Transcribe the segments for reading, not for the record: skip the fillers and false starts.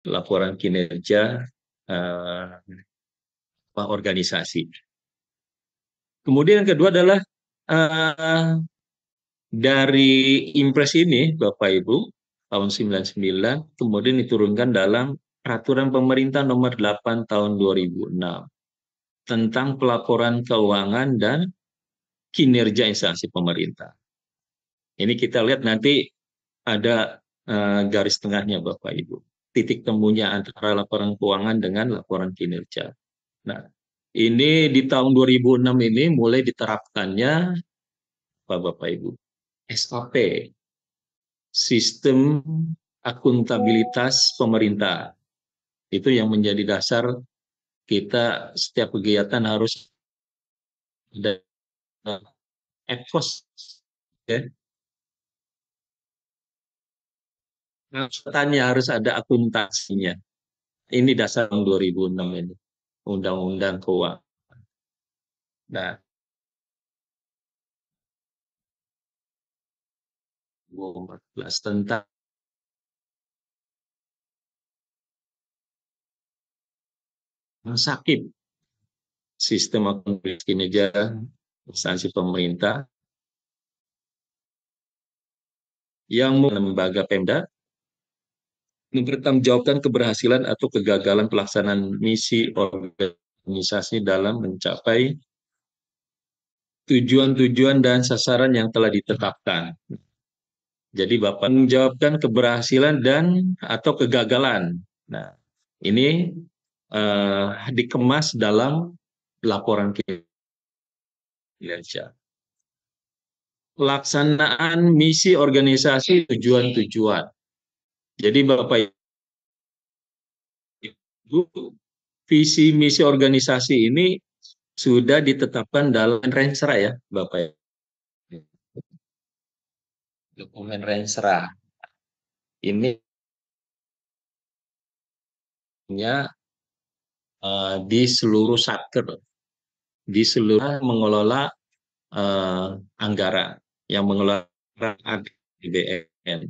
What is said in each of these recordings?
laporan kinerja organisasi. Kemudian yang kedua adalah uh, dari Impres ini, Bapak Ibu, tahun 99, kemudian diturunkan dalam Peraturan Pemerintah Nomor 8 Tahun 2006 tentang pelaporan keuangan dan kinerja instansi pemerintah. Ini kita lihat nanti ada garis tengahnya, Bapak Ibu. Titik temunya antara laporan keuangan dengan laporan kinerja. Nah, ini di tahun 2006 ini mulai diterapkannya, Bapak Ibu, SAP, Sistem Akuntabilitas Pemerintah. Itu yang menjadi dasar kita setiap kegiatan harus ada EFOS, ya. Tanya harus ada akuntansinya. Ini dasar 2006 ini, Undang-Undang Keuangan. Nah, 2014 tentang sakit sistem akuntabilitas kinerja instansi pemerintah yang lembaga Pemda mempertanggungjawabkan keberhasilan atau kegagalan pelaksanaan misi organisasi dalam mencapai tujuan-tujuan dan sasaran yang telah ditetapkan. Jadi Bapak menjawabkan keberhasilan dan atau kegagalan. Nah, ini dikemas dalam laporan kinerja. Pelaksanaan misi organisasi tujuan-tujuan. Jadi Bapak Ibu, visi misi organisasi ini sudah ditetapkan dalam Rensra ya, Bapak Ibu. Dokumen Rensra. Ini di seluruh satker, di seluruh mengelola anggaran yang mengelola APBN.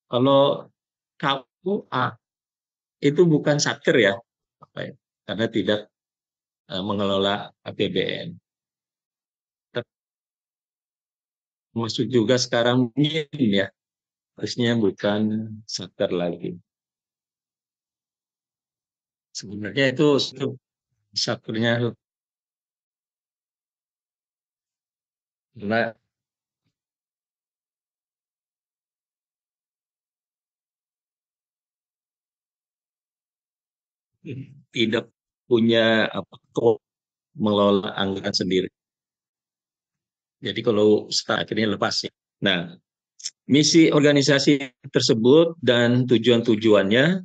Kalau KUA itu bukan satker ya, karena tidak mengelola APBN. Masuk juga sekarang MIN ya, harusnya bukan satker lagi. Sebenarnya itu satkernya karena tidak punya mengelola anggaran sendiri. Jadi kalau start akhirnya lepas ya. Nah, misi organisasi tersebut dan tujuan-tujuannya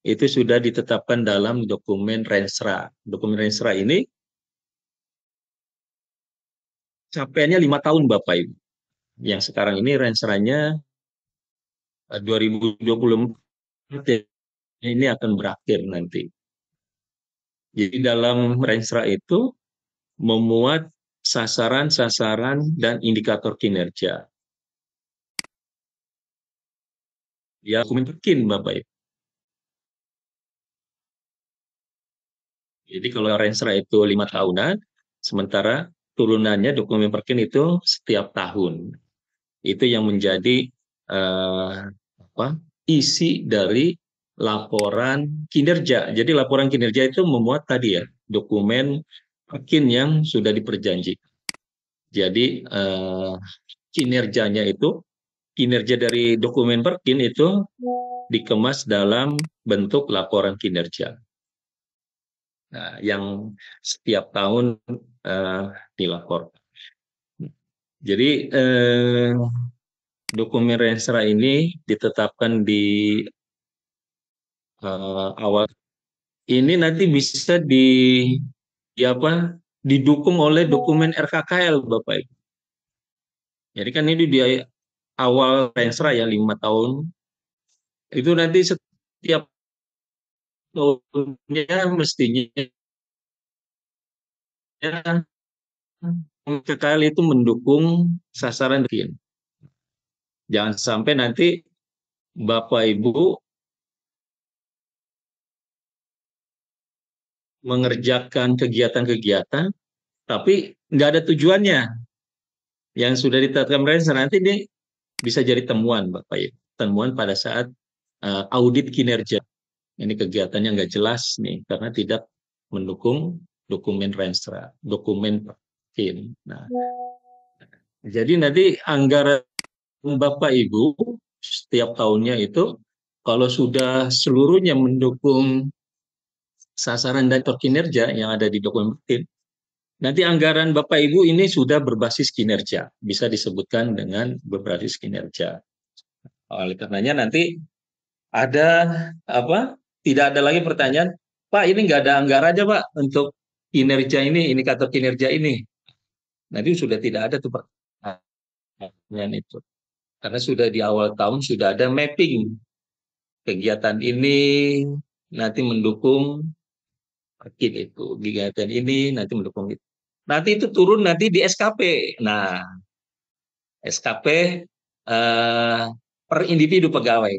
itu sudah ditetapkan dalam dokumen Rensra. Dokumen Rensra ini capaiannya 5 tahun Bapak Ibu. Yang sekarang ini Rensranya 2024 ini akan berakhir nanti. Jadi dalam Rensra itu memuat sasaran-sasaran dan indikator kinerja. Ya, dokumen terkin Bapak Ibu. Jadi kalau Rensra itu 5 tahunan, sementara turunannya dokumen perkin itu setiap tahun. Itu yang menjadi isi dari laporan kinerja. Jadi laporan kinerja itu memuat tadi ya dokumen perkin yang sudah diperjanjikan. Jadi kinerjanya itu kinerja dari dokumen perkin itu dikemas dalam bentuk laporan kinerja. Nah, yang setiap tahun dilaporkan. Jadi dokumen Rensra ini ditetapkan di awal. Ini nanti bisa didukung oleh dokumen RKKL, Bapak Ibu. Jadi kan ini di awal Rensra ya 5 tahun. Itu nanti setiap tahunnya mestinya RKKL itu mendukung sasaran. Jangan sampai nanti Bapak Ibu mengerjakan kegiatan-kegiatan, tapi nggak ada tujuannya. Yang sudah ditetapkan pemerintah nanti ini bisa jadi temuan, Bapak Ibu. Temuan pada saat audit kinerja. Ini kegiatannya nggak jelas nih, karena tidak mendukung dokumen renstra, dokumen PIN. Nah, jadi nanti anggaran Bapak Ibu setiap tahunnya itu kalau sudah seluruhnya mendukung sasaran dan kinerja yang ada di dokumen PIN, nanti anggaran Bapak Ibu ini sudah berbasis kinerja, bisa disebutkan dengan berbasis kinerja. Oleh karenanya nanti ada apa? Tidak ada lagi pertanyaan, Pak ini nggak ada anggaran aja Pak untuk kinerja ini, indikator kinerja ini. Nanti sudah tidak ada tuh pertanyaan itu. Karena sudah di awal tahun sudah ada mapping kegiatan ini nanti mendukung itu, kegiatan ini nanti mendukung itu. Nanti itu turun nanti di SKP. Nah, SKP per individu pegawai.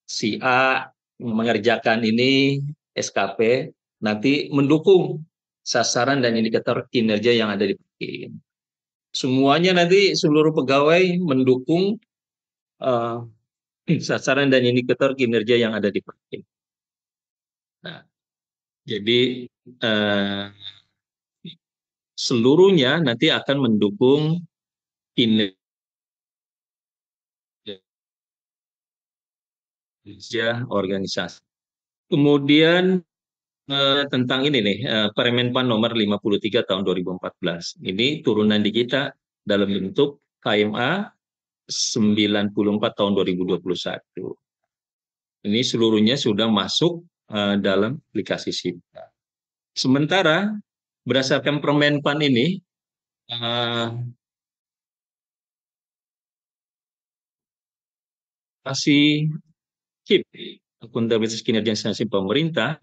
Si A mengerjakan ini SKP nanti mendukung sasaran dan indikator kinerja yang ada di PIN. Semuanya nanti seluruh pegawai mendukung uh, sasaran dan indikator kinerja yang ada di PIN. Nah, jadi seluruhnya nanti akan mendukung kinerja organisasi. Kemudian tentang ini nih, Permenpan nomor 53 tahun 2014. Ini turunan di kita dalam bentuk KMA 94 tahun 2021. Ini seluruhnya sudah masuk dalam aplikasi SIPKA. Sementara berdasarkan Permenpan ini, kasih KIP, akuntabilitas kinerja instansi pemerintah,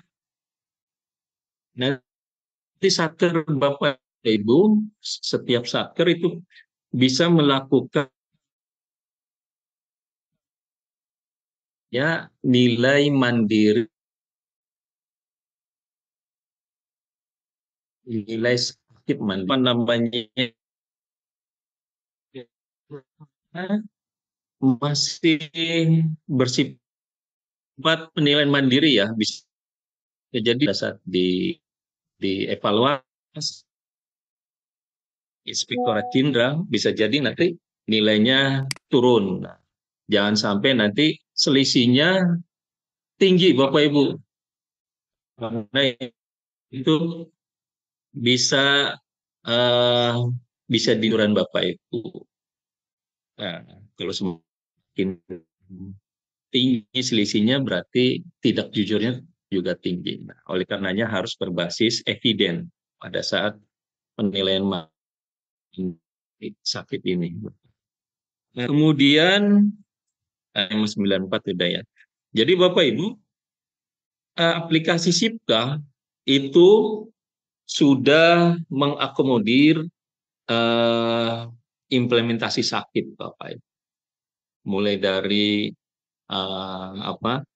nanti satker Bapak Ibu, setiap satker itu bisa melakukan ya nilai mandiri, nilai sakit apa namanya, masih bersifat penilaian mandiri ya, bisa jadi saat di evaluasi Inspektorat Jenderal bisa jadi nanti nilainya turun. Nah, jangan sampai nanti selisihnya tinggi Bapak Ibu. Karena itu bisa uh, bisa diuran Bapak Ibu. Nah, kalau semakin tinggi selisihnya berarti tidak jujurnya juga tinggi. Nah, oleh karenanya harus berbasis eviden pada saat penilaian sakit ini. Nah, kemudian 94 sudah ya. Jadi Bapak Ibu, aplikasi SIPKA itu sudah mengakomodir implementasi sakit Bapak Ibu. Mulai dari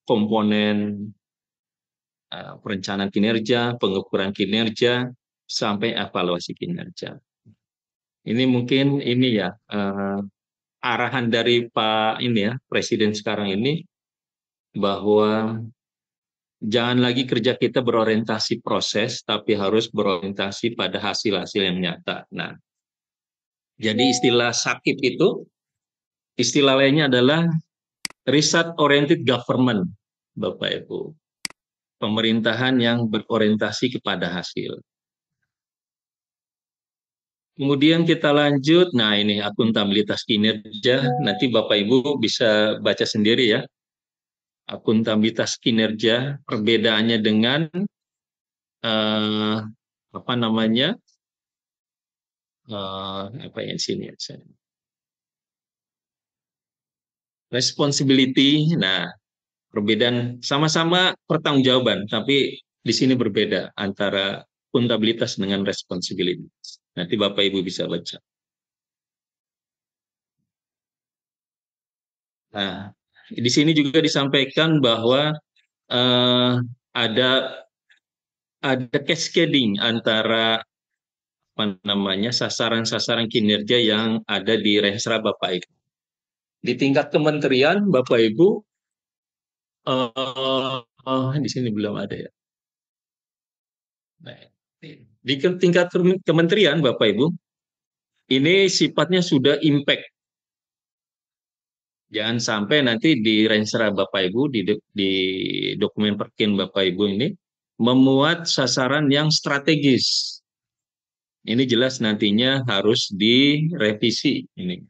komponen perencanaan kinerja, pengukuran kinerja, sampai evaluasi kinerja. Ini mungkin ini ya arahan dari Pak ini ya Presiden sekarang ini, bahwa jangan lagi kerja kita berorientasi proses, tapi harus berorientasi pada hasil-hasil yang nyata. Nah, jadi istilah SAKIP itu, istilah lainnya adalah Result Oriented Government, Bapak Ibu. Pemerintahan yang berorientasi kepada hasil. Kemudian kita lanjut, nah ini akuntabilitas kinerja, nanti Bapak Ibu bisa baca sendiri ya. Akuntabilitas kinerja, perbedaannya dengan apa namanya, apa yang sini ya, responsibility. Nah, perbedaan sama-sama pertanggungjawaban, tapi di sini berbeda antara akuntabilitas dengan responsibility. Nanti Bapak Ibu bisa baca. Nah, di sini juga disampaikan bahwa ada ada cascading antara apa namanya sasaran-sasaran kinerja yang ada di Renstra Bapak Ibu. Di tingkat kementerian Bapak Ibu di sini belum ada ya. Nah, di tingkat kementerian Bapak Ibu ini sifatnya sudah impact. Jangan sampai nanti di Renstra Bapak Ibu di dokumen perkin Bapak Ibu ini memuat sasaran yang strategis. Ini jelas nantinya harus direvisi ini.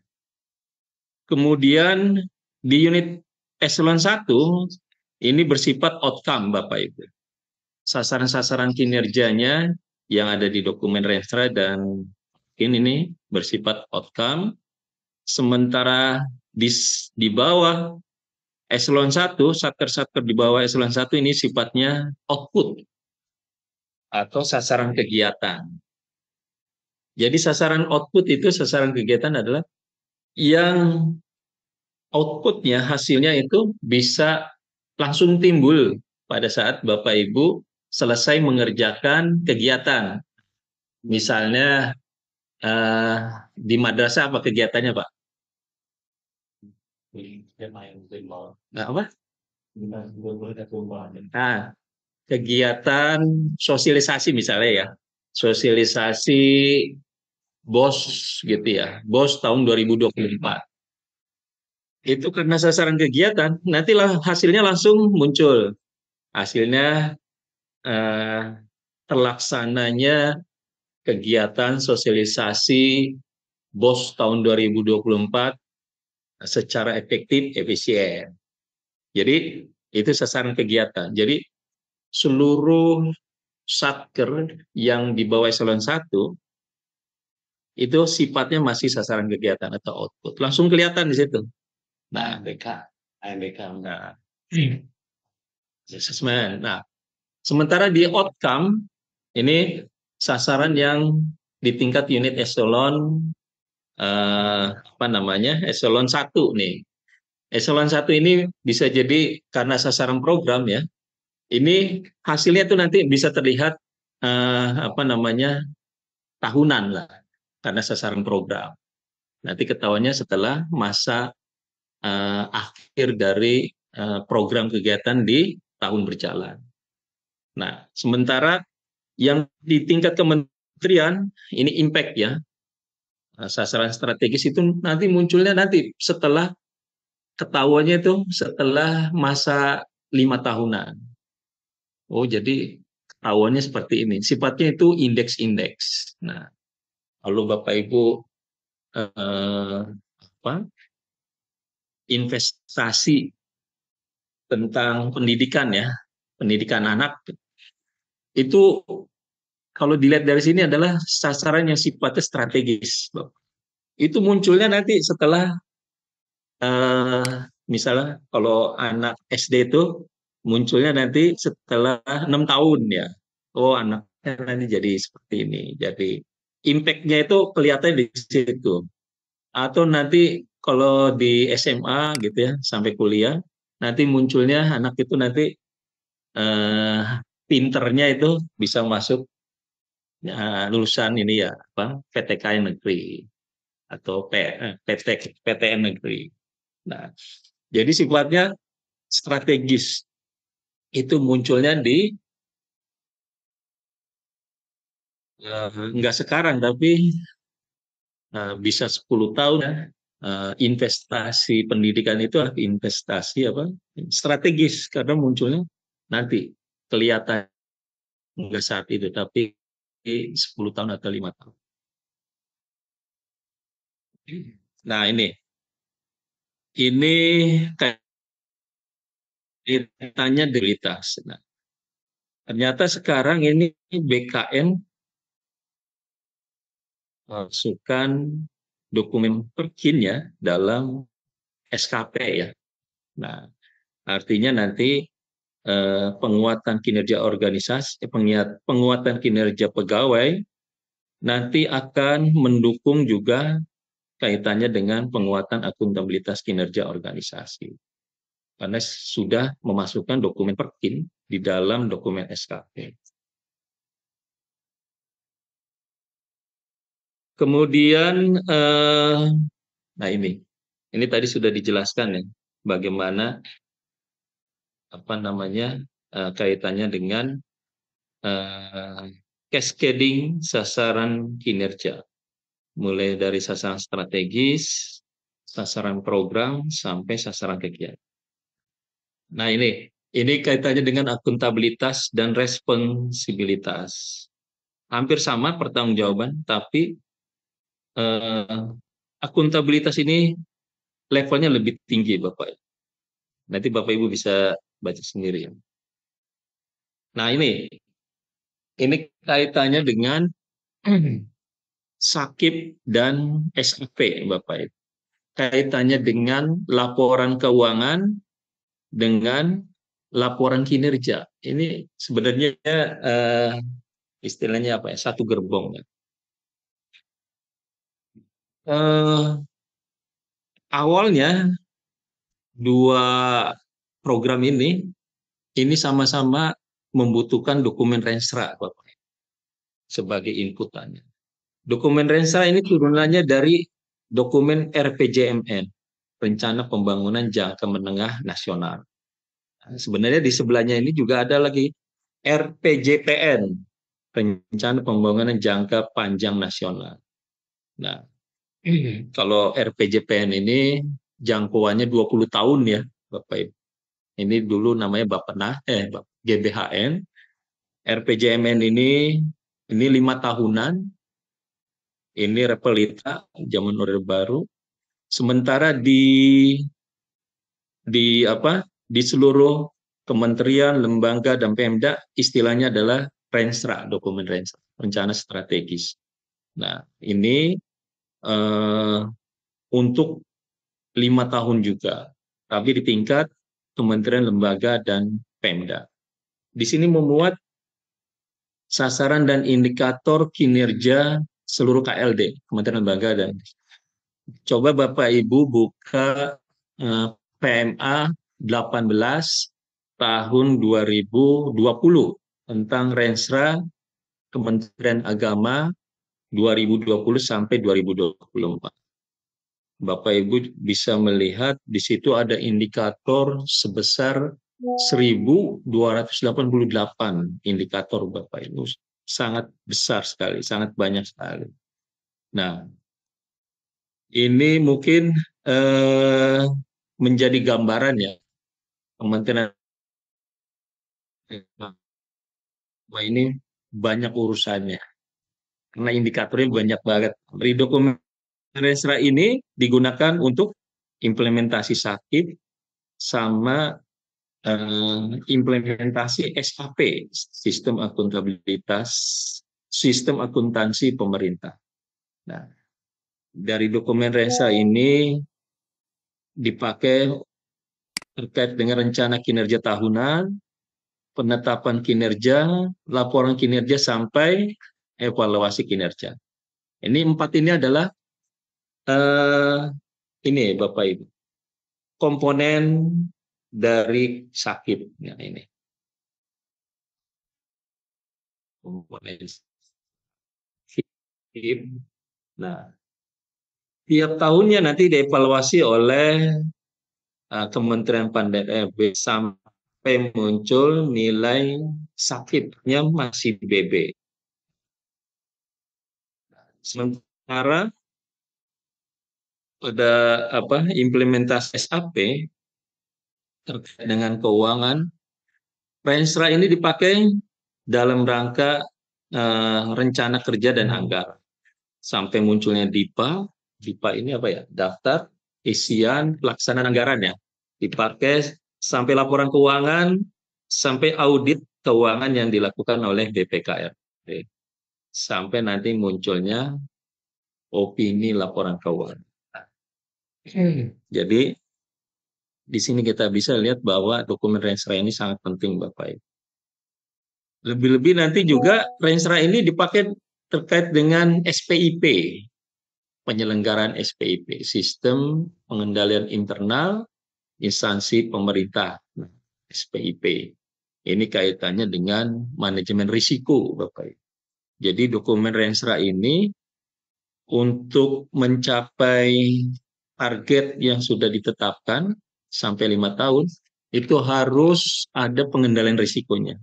Kemudian di unit eselon 1 ini bersifat outcome Bapak Ibu. Sasaran-sasaran kinerjanya yang ada di dokumen Renstra dan ini bersifat outcome. Sementara di bawah eselon 1, satker-satker di bawah eselon 1 ini sifatnya output atau sasaran kegiatan. Jadi sasaran output itu sasaran kegiatan adalah yang outputnya, hasilnya itu bisa langsung timbul pada saat Bapak Ibu selesai mengerjakan kegiatan. Misalnya di madrasah apa kegiatannya Pak? Nah, apa? Nah, kegiatan sosialisasi misalnya ya. Sosialisasi BOS gitu ya. BOS tahun 2024. Itu karena sasaran kegiatan, nantilah hasilnya langsung muncul. Hasilnya eh, terlaksananya kegiatan sosialisasi BOS tahun 2024 secara efektif, efisien. Jadi itu sasaran kegiatan. Jadi seluruh satker yang di bawah eselon 1 itu sifatnya masih sasaran kegiatan atau output. Langsung kelihatan di situ. Nah, AMBK. Nah, assessment. Nah, sementara di outcome ini sasaran yang di tingkat unit eselon apa namanya? Eselon 1 nih. Eselon 1 ini bisa jadi karena sasaran program ya. Ini hasilnya tuh nanti bisa terlihat apa namanya? Tahunan lah karena sasaran program. Nanti ketahuannya setelah masa akhir dari program kegiatan di tahun berjalan. Nah, sementara yang di tingkat kementerian ini impact ya, sasaran strategis itu nanti munculnya nanti setelah ketahuannya itu setelah masa 5 tahunan. Oh, jadi ketahuannya seperti ini. Sifatnya itu indeks-indeks. Nah, kalau Bapak Ibu apa, investasi tentang pendidikan ya, pendidikan anak itu kalau dilihat dari sini adalah sasaran yang sifatnya strategis. Itu munculnya nanti setelah misalnya kalau anak SD itu munculnya nanti setelah 6 tahun ya. Oh, anaknya nanti jadi seperti ini. Jadi impact-nya itu kelihatan di situ. Atau nanti kalau di SMA gitu ya sampai kuliah nanti munculnya anak itu nanti eh, pinternya itu bisa masuk lulusan ini ya apa PTKN negeri atau PTN negeri. Nah, jadi sifatnya strategis itu munculnya di nggak sekarang tapi bisa 10 tahun ya. Investasi pendidikan itu adalah investasi apa strategis karena munculnya nanti kelihatan nggak saat itu tapi 10 tahun atau 5 tahun. Nah ini kaitannya integritas. Nah, ternyata sekarang ini BKN masukkan dokumen perkinnya dalam SKP ya. Nah, artinya nanti penguatan kinerja organisasi, penguatan kinerja pegawai nanti akan mendukung juga kaitannya dengan penguatan akuntabilitas kinerja organisasi. Karena sudah memasukkan dokumen perkin di dalam dokumen SKP. Kemudian, nah ini tadi sudah dijelaskan ya, bagaimana apa namanya kaitannya dengan eh, cascading sasaran kinerja, mulai dari sasaran strategis, sasaran program, sampai sasaran kegiatan. Nah ini kaitannya dengan akuntabilitas dan responsibilitas. Hampir sama pertanggungjawaban, tapi eh, akuntabilitas ini levelnya lebih tinggi, Bapak. Nanti Bapak Ibu bisa baca sendiri. Nah ini kaitannya dengan sakit dan SAP, Bapak Ibu. Kaitannya dengan laporan keuangan dengan laporan kinerja. Ini sebenarnya istilahnya apa ya? Satu gerbong. Ya. Awalnya dua program ini sama-sama membutuhkan dokumen renstra, Bapak, sebagai inputannya. Dokumen renstra ini turunannya dari dokumen RPJMN, Rencana Pembangunan Jangka Menengah Nasional. Nah, sebenarnya di sebelahnya ini juga ada lagi RPJPN, Rencana Pembangunan Jangka Panjang Nasional. Nah, kalau RPJPN ini jangkauannya 20 tahun ya, Bapak Ibu. Ini dulu namanya Bappenas, GBHN. RPJMN ini 5 tahunan. Ini Repelita zaman Orde Baru. Sementara di seluruh kementerian, lembaga dan Pemda istilahnya adalah Renstra, dokumen Renstra, rencana strategis. Nah, ini eh, untuk 5 tahun juga, tapi di tingkat kementerian, lembaga dan Pemda. Di sini memuat sasaran dan indikator kinerja seluruh KLD, Kementerian Lembaga dan coba Bapak Ibu buka PMA 18 tahun 2020 tentang Renstra Kementerian Agama 2020 sampai 2024. Bapak Ibu bisa melihat di situ ada indikator sebesar 1.288 indikator, Bapak Ibu. Sangat besar sekali, sangat banyak sekali. Nah, ini mungkin eh, menjadi gambaran ya Kementerian Agama ini banyak urusannya karena indikatornya banyak banget. Di dokumen Resra ini digunakan untuk implementasi sakit sama implementasi SAP, sistem akuntabilitas, sistem akuntansi pemerintah. Nah, dari dokumen Resa ini dipakai terkait dengan rencana kinerja tahunan, penetapan kinerja, laporan kinerja sampai evaluasi kinerja. Ini 4 ini adalah eh, ini Bapak Ibu komponen dari sakit. Nah, ini komponen sakit. Nah, tiap tahunnya nanti dievaluasi oleh Kementerian Pan RB sampai muncul nilai sakitnya masih BB. Sementara pada implementasi SAP terkait dengan keuangan, Renstra ini dipakai dalam rangka rencana kerja dan anggaran. Sampai munculnya DIPA. DIPA ini apa ya? Daftar isian pelaksanaan anggaran ya. Dipakai sampai laporan keuangan, sampai audit keuangan yang dilakukan oleh BPKRD. Sampai nanti munculnya opini laporan keuangan. Jadi di sini kita bisa lihat bahwa dokumen Renstra ini sangat penting, Bapak Ibu. Lebih-lebih nanti juga Renstra ini dipakai terkait dengan SPIP, penyelenggaraan SPIP, Sistem Pengendalian Internal Instansi Pemerintah, SPIP. Ini kaitannya dengan manajemen risiko, Bapak Ibu. Jadi dokumen Renstra ini untuk mencapai target yang sudah ditetapkan sampai 5 tahun, itu harus ada pengendalian risikonya.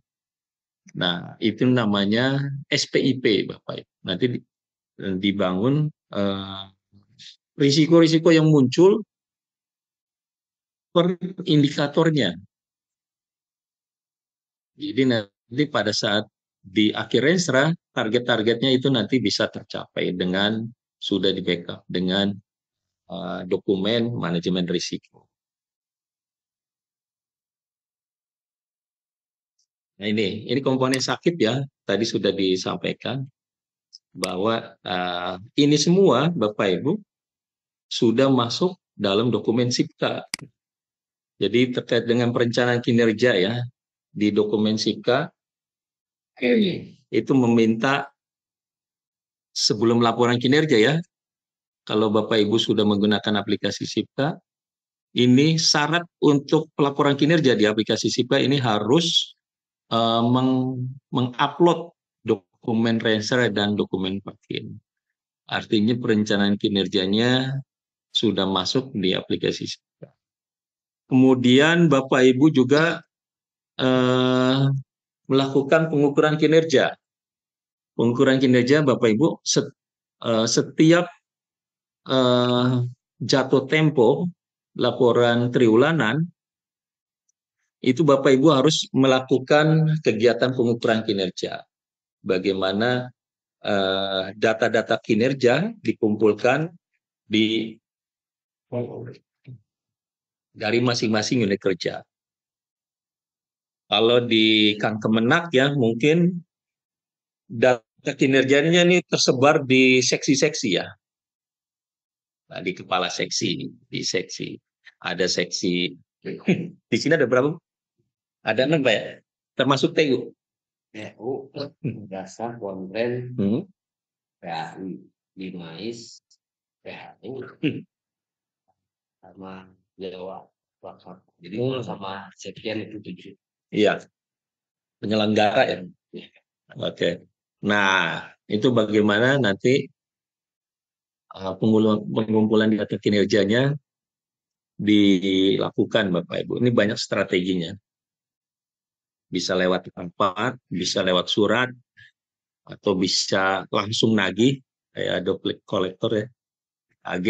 Nah, itu namanya SPIP, Bapak. Nanti dibangun risiko-risiko yang muncul per indikatornya. Jadi nanti pada saat di akhir renstra, target-targetnya itu nanti bisa tercapai dengan sudah di backup dengan dokumen manajemen risiko. Nah ini komponen sakit ya, tadi sudah disampaikan bahwa ini semua Bapak Ibu sudah masuk dalam dokumen SIPKA. Jadi terkait dengan perencanaan kinerja ya, di dokumen SIPKA itu meminta sebelum laporan kinerja ya, kalau Bapak Ibu sudah menggunakan aplikasi SIPKA, ini syarat untuk pelaporan kinerja di aplikasi SIPKA ini harus mengupload dokumen renstra dan dokumen pakin. Artinya perencanaan kinerjanya sudah masuk di aplikasi SIPKA. Kemudian Bapak Ibu juga melakukan pengukuran kinerja. Pengukuran kinerja Bapak Ibu setiap jatuh tempo laporan triwulanan itu Bapak Ibu harus melakukan kegiatan pengukuran kinerja. Bagaimana data-data kinerja dikumpulkan dari masing-masing unit kerja. Kalau di Kang Kemenak ya mungkin data kinerjanya ini tersebar di seksi-seksi ya. Nah, di kepala seksi, di seksi. Ada seksi, di sini ada berapa? Ada 6 Pak ya? Termasuk TU. TU, dasar, konten, PAI, Dimais, PHU, sama Jawa. Jadi sama sekian itu 7. Iya, penyelenggara ya. Oke. Nah, itu bagaimana nanti pengumpulan data kinerjanya dilakukan Bapak Ibu. Ini banyak strateginya. Bisa lewat tempat, bisa lewat surat, atau bisa langsung nagih, kayak duplik kolektor ya, AG.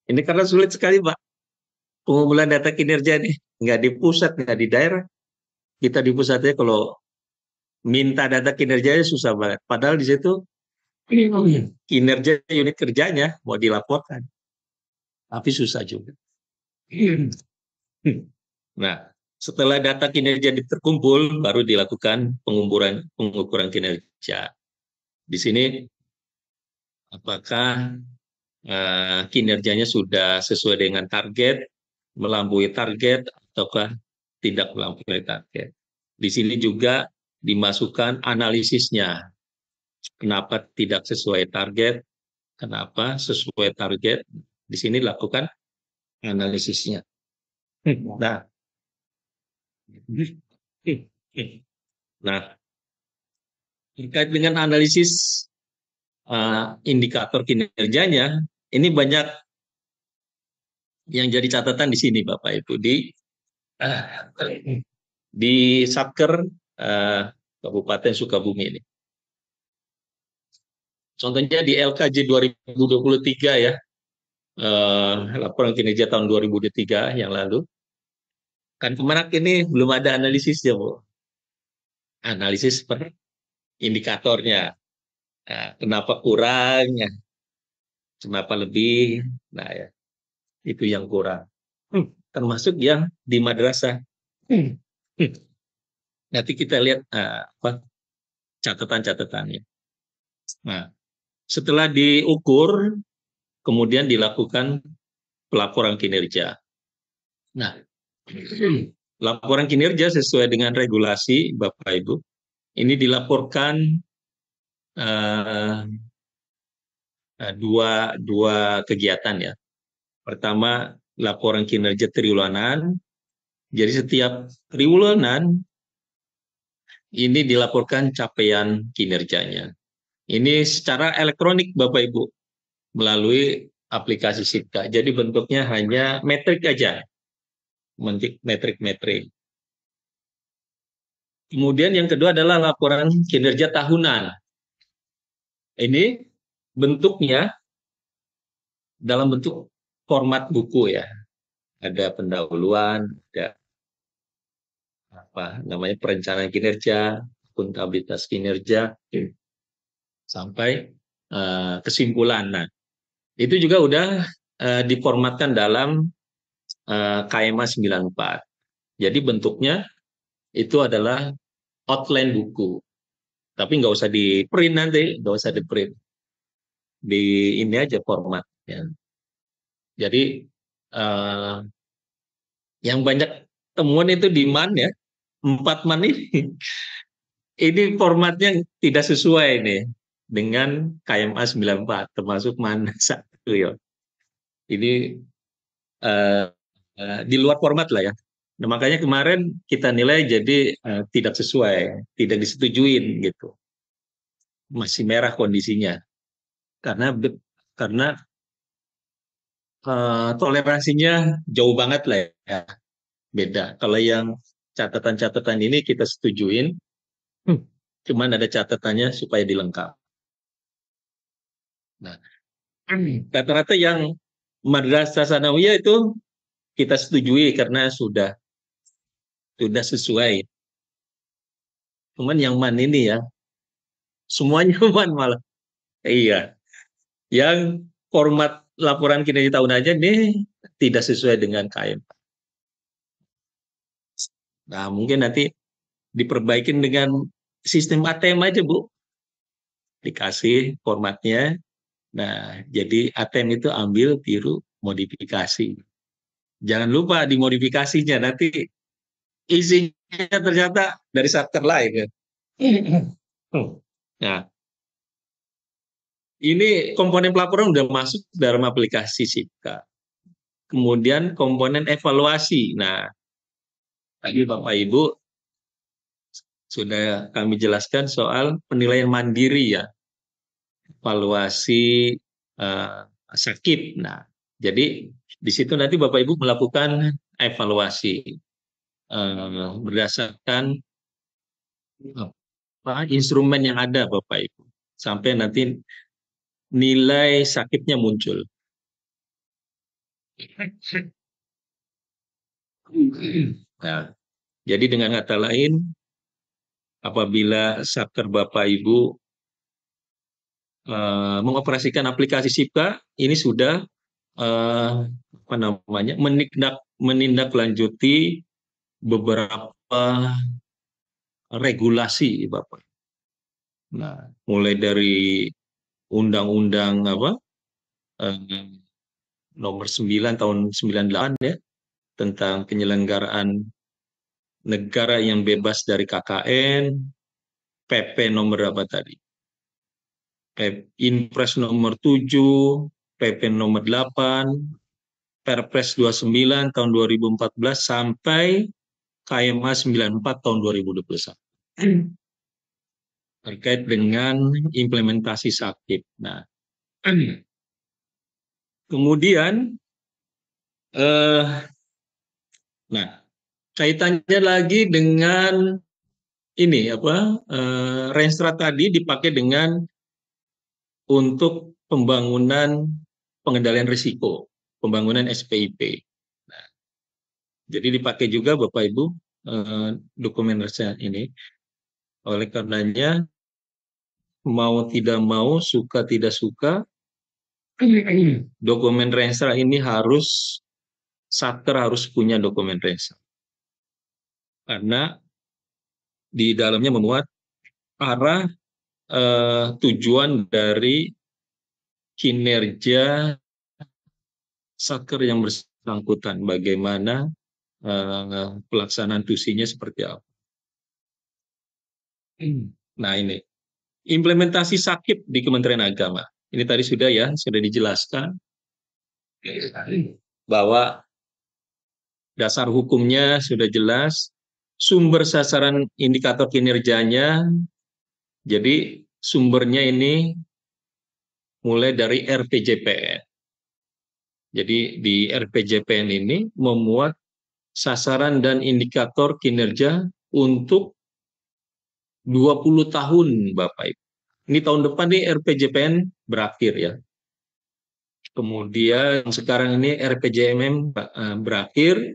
Ini karena sulit sekali Pak, pengumpulan data kinerja nih. Nggak di pusat, nggak di daerah. Kita di pusatnya kalau minta data kinerjanya susah banget. Padahal di situ kinerja unit kerjanya mau dilaporkan, tapi susah juga. Nah, setelah data kinerja terkumpul, baru dilakukan pengukuran kinerja. Di sini, apakah kinerjanya sudah sesuai dengan target, melampaui target, ataukah tidak melampaui target. Di sini juga dimasukkan analisisnya. Kenapa tidak sesuai target, kenapa sesuai target. Di sini lakukan analisisnya. Nah, terkait dengan analisis indikator kinerjanya, ini banyak yang jadi catatan di sini Bapak Ibu di Satker Kabupaten Sukabumi ini. Contohnya di LKJ 2023 ya, laporan kinerja tahun 2023 yang lalu. Kan Kemenak ini belum ada analisisnya, Bu. Analisis per indikatornya. Nah, kenapa kurang, ya. Kenapa lebih, nah ya, itu yang kurang. Termasuk yang di madrasah. Nanti kita lihat catatan-catatannya. Nah, setelah diukur, kemudian dilakukan pelaporan kinerja. Nah, laporan kinerja sesuai dengan regulasi Bapak Ibu, ini dilaporkan dua kegiatan ya. Pertama, laporan kinerja triwulanan. Jadi setiap triwulanan ini dilaporkan capaian kinerjanya. Ini secara elektronik Bapak Ibu. melalui aplikasi Sitka. Jadi bentuknya hanya metrik aja, metrik-metrik. Kemudian yang kedua adalah laporan kinerja tahunan. Ini bentuknya dalam bentuk format buku ya. Ada pendahuluan, ada apa namanya perencanaan kinerja, akuntabilitas kinerja, sampai kesimpulan. Nah, itu juga udah diformatkan dalam KMA 94. Jadi bentuknya itu adalah outline buku. Tapi nggak usah di print nanti, nggak usah di print. Di ini aja formatnya. Jadi yang banyak temuan itu di MAN ya, 4 MAN ini. Ini formatnya tidak sesuai nih dengan KMA 94, termasuk MAN 1 ya. Ini di luar format lah ya. Nah, makanya kemarin kita nilai jadi tidak sesuai, tidak disetujuin gitu. Masih merah kondisinya. Karena toleransinya jauh banget lah ya, beda. Kalau yang catatan-catatan ini kita setujuin, cuman ada catatannya supaya dilengkap. Nah, rata-rata yang madrasah sanawiyah itu kita setujui karena sudah sesuai. Cuman yang MAN ini ya, semuanya MAN malah. Iya, yang format laporan kinerja tahun aja nih tidak sesuai dengan KM. Nah, mungkin nanti diperbaikin dengan sistem ATM aja, Bu. Dikasih formatnya. Nah, jadi ATM itu ambil, tiru, modifikasi. Jangan lupa dimodifikasinya, nanti isinya ternyata dari satker lain. Kan? Nah, ini komponen pelaporan udah masuk dalam aplikasi Sitka. Kemudian komponen evaluasi. Nah, tadi Bapak Ibu sudah kami jelaskan soal penilaian mandiri ya, evaluasi sakit. Nah, jadi di situ nanti Bapak Ibu melakukan evaluasi berdasarkan instrumen yang ada Bapak Ibu, sampai nanti nilai sakitnya muncul. Nah, jadi dengan kata lain, apabila satker Bapak Ibu mengoperasikan aplikasi Sitka, ini sudah apa namanya, menindaklanjuti beberapa regulasi, Bapak. Nah, mulai dari Undang-Undang apa nomor 9 tahun 98 ya, tentang penyelenggaraan negara yang bebas dari KKN, PP nomor apa tadi? Inpres nomor 7, PP nomor 8, Perpres 29 tahun 2014 sampai KMA 94 tahun 2021. Terkait dengan implementasi sakit. Nah, kemudian nah, kaitannya lagi dengan ini apa? Renstra tadi dipakai dengan untuk pembangunan pengendalian risiko, pembangunan SPIP. Nah, jadi dipakai juga Bapak Ibu dokumen Renstra ini. Oleh karenanya mau tidak mau, suka tidak suka, dokumen Renstra ini harus, satker harus punya dokumen Renstra. Karena di dalamnya memuat arah tujuan dari kinerja satker yang bersangkutan, bagaimana pelaksanaan tusinya seperti apa. Nah, ini implementasi sakit di Kementerian Agama. Ini tadi sudah dijelaskan bahwa dasar hukumnya sudah jelas, sumber sasaran indikator kinerjanya, jadi sumbernya ini mulai dari RPJPN. Jadi di RPJPN ini memuat sasaran dan indikator kinerja untuk 20 tahun, Bapak Ibu. Ini tahun depan nih RPJPN berakhir ya. Kemudian sekarang ini RPJMM berakhir,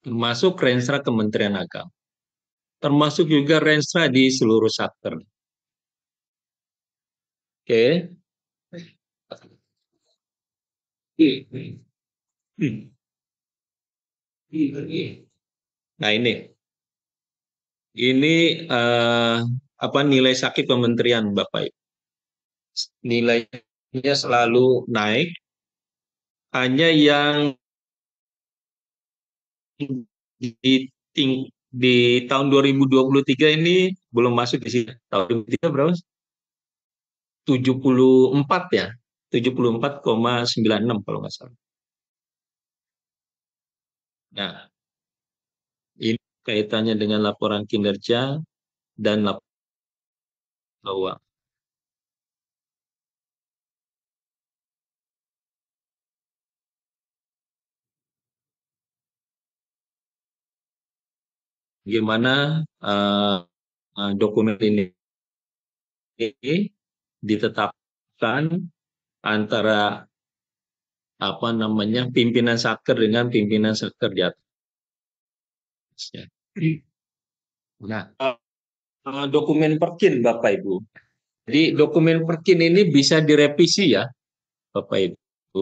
termasuk Renstra Kementerian Agama. Termasuk juga Renstra di seluruh satker. Oke. Nah ini apa nilai sakit kementerian Bapak Ibu. Nilainya selalu naik, hanya yang di, di tahun 2023 ini belum masuk di sini. Tahun 2023 berapa? 74 ya. 74,96 kalau nggak salah. Nah, ini kaitannya dengan laporan kinerja dan laporan keuangan. Gimana dokumen ini ditetapkan antara apa namanya pimpinan satker dengan pimpinan satker di atasnya. Nah, dokumen perkin Bapak Ibu. Jadi dokumen perkin ini bisa direvisi ya Bapak Ibu.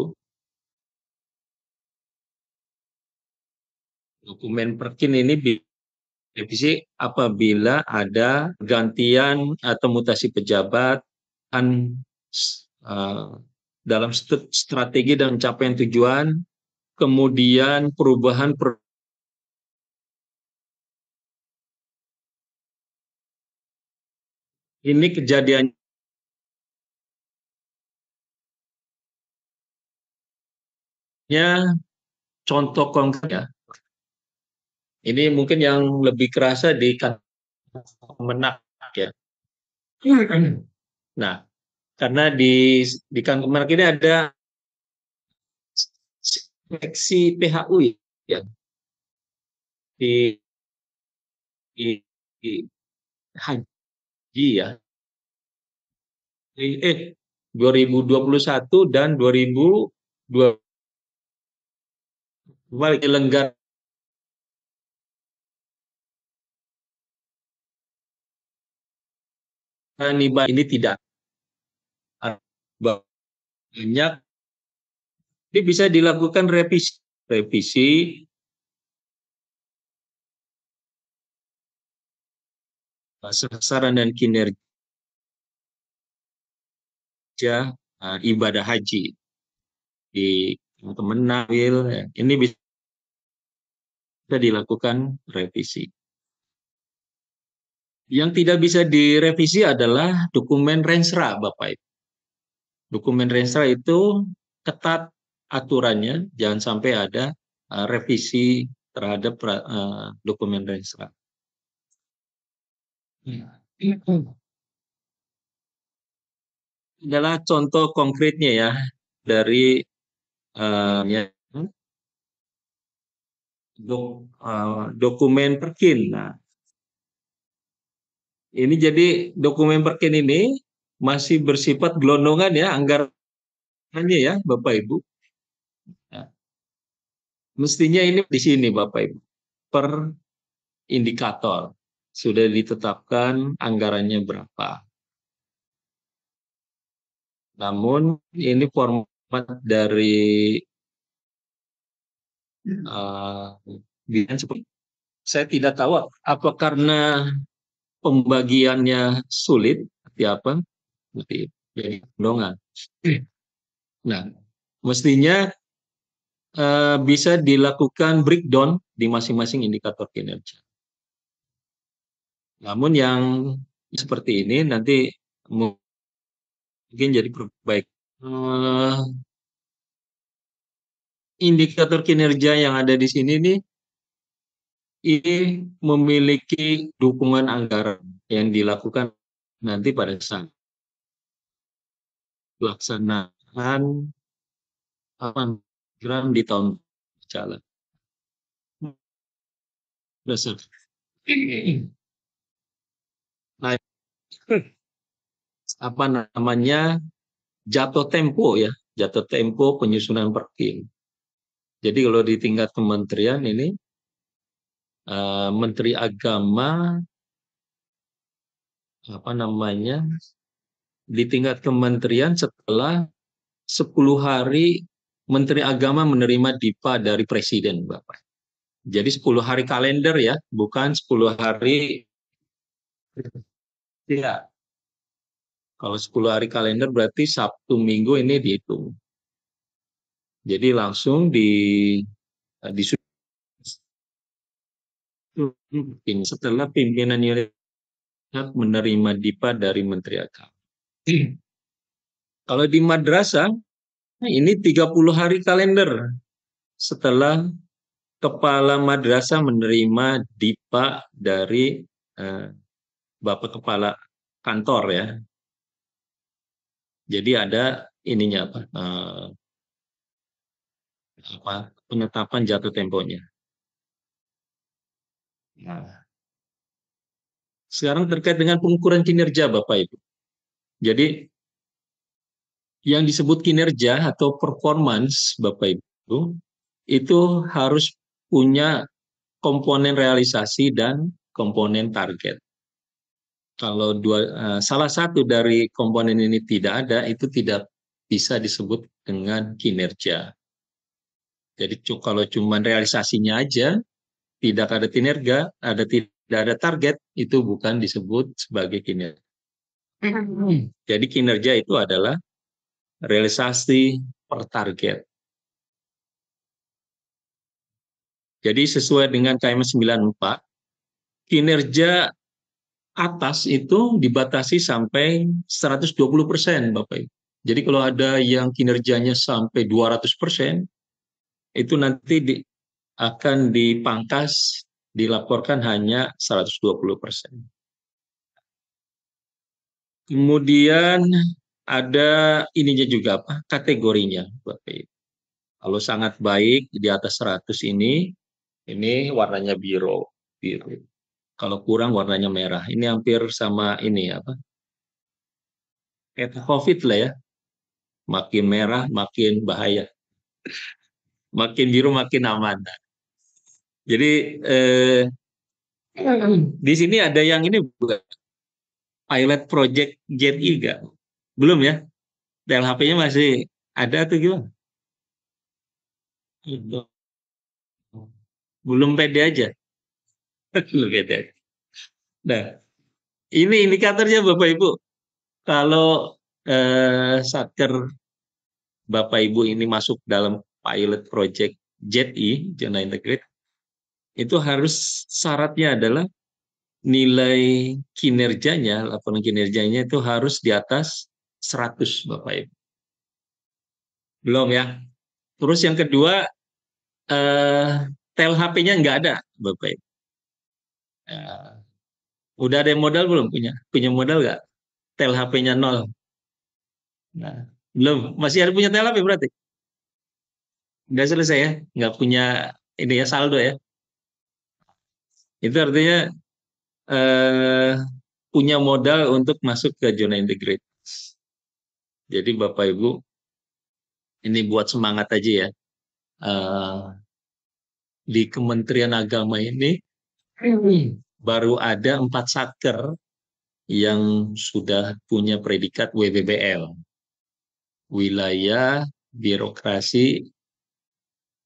Dokumen perkin ini direvisi apabila ada gantian atau mutasi pejabat dalam strategi dan pencapaian tujuan, kemudian perubahan ini kejadiannya contoh konkret ya. Ini mungkin yang lebih kerasa di Kemenak ya. Nah, karena di Kemenak ini ada seksi PHU ya di, di haji ya. 2021 dan 2020 penyelenggara ini tidak banyak. Ini bisa dilakukan revisi sasaran dan kinerja ibadah haji di Kemenak. Ini bisa dilakukan revisi. Yang tidak bisa direvisi adalah dokumen Renstra, Bapak Ibu. Dokumen Renstra itu ketat aturannya, jangan sampai ada revisi terhadap dokumen Renstra. Adalah contoh konkretnya ya dari dokumen perkin. Nah, ini jadi dokumen perkin ini masih bersifat gelondongan ya anggarannya ya Bapak Ibu. Nah, mestinya ini di sini Bapak Ibu per indikator sudah ditetapkan anggarannya berapa. Namun ini format dari saya tidak tahu apa karena pembagiannya sulit seperti apa, jadi gelondongan. Nah, mestinya bisa dilakukan breakdown di masing-masing indikator kinerja. Namun yang seperti ini nanti mungkin jadi perbaikan. Indikator kinerja yang ada di sini nih ini memiliki dukungan anggaran yang dilakukan nanti pada saat pelaksanaan program di tahun berjalan. Dasar. Nah, apa namanya, jatuh tempo ya, jatuh tempo penyusunan perkim. Jadi kalau di tingkat kementerian ini, Menteri Agama apa namanya, di tingkat kementerian setelah 10 hari Menteri Agama menerima DIPA dari Presiden, Bapak. Jadi 10 hari kalender ya, bukan 10 hari. Ya, kalau 10 hari kalender berarti Sabtu Minggu ini dihitung. Jadi langsung disusun setelah pimpinan unit menerima DIPA dari Menteri Agama. Kalau di madrasah ini 30 hari kalender setelah kepala madrasah menerima DIPA dari eh, Bapak Kepala Kantor ya. Jadi ada ininya apa penetapan jatuh temponya. Nah, sekarang terkait dengan pengukuran kinerja Bapak Ibu. Jadi yang disebut kinerja atau performance Bapak Ibu itu harus punya komponen realisasi dan komponen target. Kalau salah satu dari komponen ini tidak ada, itu tidak bisa disebut dengan kinerja. Jadi kalau cuma realisasinya aja, tidak ada kinerja, tidak ada target, itu bukan disebut sebagai kinerja. Jadi kinerja itu adalah realisasi per target. Jadi sesuai dengan KM 94, kinerja atas itu dibatasi sampai 120%, Bapak Ibu. Jadi kalau ada yang kinerjanya sampai 200%, itu nanti akan dipangkas, dilaporkan hanya 120%. Kemudian ada ininya juga apa? Kategorinya, Bapak Ibu. Kalau sangat baik di atas 100 ini warnanya biru. Kalau kurang warnanya merah. Ini hampir sama ini apa? Kayak COVID lah ya. Makin merah makin bahaya. Makin biru makin aman. Jadi di sini ada yang ini bukan pilot project JET-I enggak? Belum ya? TLHP-nya masih ada tuh gimana? Belum pede aja. Belum pede aja. Nah, ini indikatornya Bapak Ibu. Kalau Satker Bapak Ibu ini masuk dalam pilot project JET-I, Zona Integrate, itu harus syaratnya adalah nilai kinerjanya, laporan kinerjanya itu harus di atas 100 Bapak Ibu. Belum ya. Terus yang kedua, TLHP-nya nggak ada Bapak Ibu. Udah ada yang modal belum punya? Punya modal nggak? TLHP-nya nol. Nah, belum. Masih ada punya TLHP berarti? Udah selesai ya? Nggak punya ini ya saldo ya? Itu artinya eh, punya modal untuk masuk ke zona integrate. Jadi Bapak Ibu, ini buat semangat aja ya. Eh, di Kementerian Agama ini baru ada 4 satker yang sudah punya predikat WBBL, wilayah birokrasi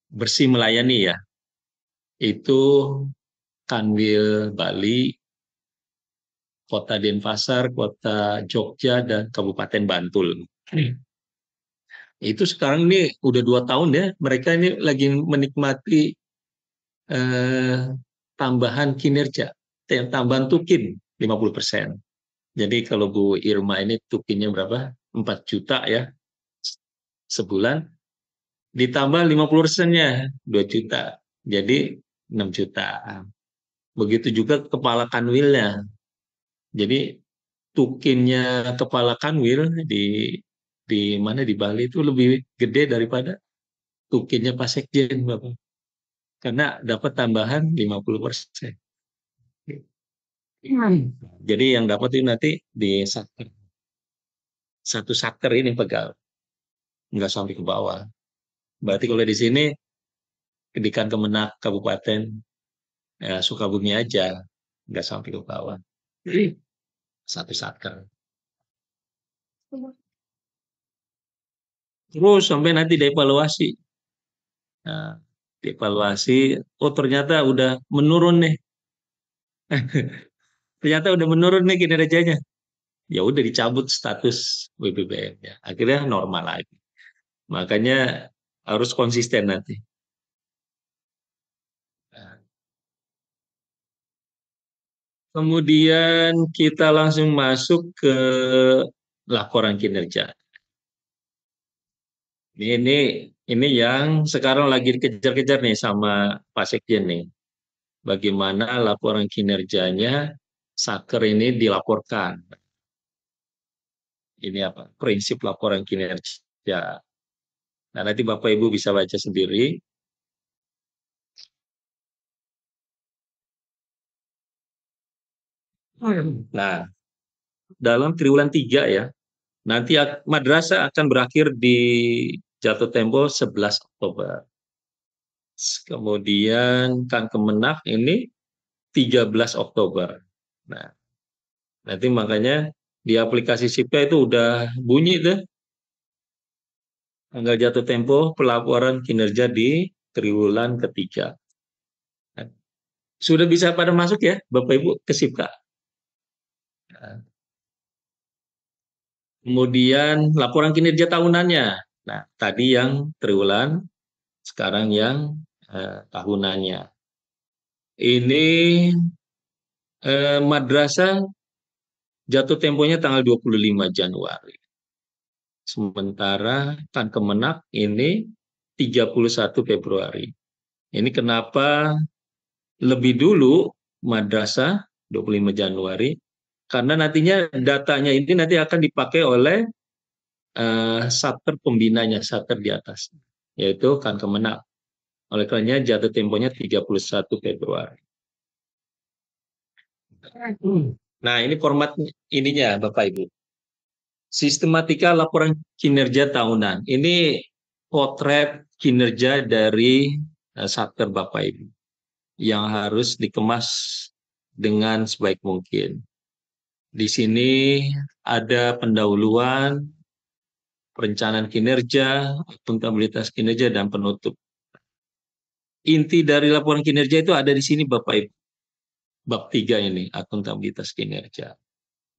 bersih melayani ya. Itu Kanwil Bali, Kota Denpasar, Kota Jogja, dan Kabupaten Bantul. Itu sekarang ini udah 2 tahun ya, mereka ini lagi menikmati eh, tambahan kinerja, tambahan tukin 50%. Jadi kalau Bu Irma ini tukinnya berapa? 4 juta ya sebulan, ditambah 50%-nya 2 juta. Jadi 6 juta. Begitu juga kepala kanwilnya. Jadi tukinnya kepala kanwil di di mana di Bali itu lebih gede daripada tukinnya Pak Sekjen, Bapak. Karena dapat tambahan 50%. Jadi yang dapat itu nanti di satu satker ini pegal, nggak sampai ke bawah. Berarti kalau di sini Pendidikan Kemenak Kabupaten Sukabumi aja, nggak sampai ke bawah. Satu satker. Terus sampai nanti dievaluasi. Nah, dievaluasi, oh ternyata udah menurun nih. Ternyata udah menurun nih kinerjanya. Ya udah dicabut status WBBM-nya. Akhirnya normal lagi. Makanya harus konsisten nanti. Nah, kemudian kita langsung masuk ke laporan kinerja. Ini yang sekarang lagi dikejar-kejar nih sama Pak Sekjen nih. Bagaimana laporan kinerjanya Saker ini dilaporkan. Ini apa? Prinsip laporan kinerja. Nah, nanti Bapak Ibu bisa baca sendiri. Nah, dalam triwulan 3 ya, nanti madrasah akan berakhir di jatuh tempo 11 Oktober. Kemudian kan Kemenak ini 13 Oktober. Nah, nanti makanya di aplikasi SIPA itu udah bunyi tuh tanggal jatuh tempo pelaporan kinerja di triwulan ketiga. Nah, sudah bisa pada masuk ya Bapak Ibu ke SIPA. Nah, kemudian laporan kinerja tahunannya. Nah, tadi yang triwulan, sekarang yang tahunannya. Ini madrasah jatuh temponya tanggal 25 Januari. Sementara kan Kemenak ini 31 Februari. Ini kenapa lebih dulu madrasah 25 Januari? Karena nantinya datanya ini nanti akan dipakai oleh satker pembinanya, satker di atas, yaitu kan Kemenak. Oleh karenanya jatuh temponya 31 Februari. Nah, ini format ininya Bapak Ibu. Sistematika laporan kinerja tahunan. Ini potret kinerja dari satker Bapak Ibu yang harus dikemas dengan sebaik mungkin. Di sini ada pendahuluan, perencanaan kinerja, akuntabilitas kinerja, dan penutup. Inti dari laporan kinerja itu ada di sini Bapak Ibu. Bab 3 ini, akuntabilitas kinerja.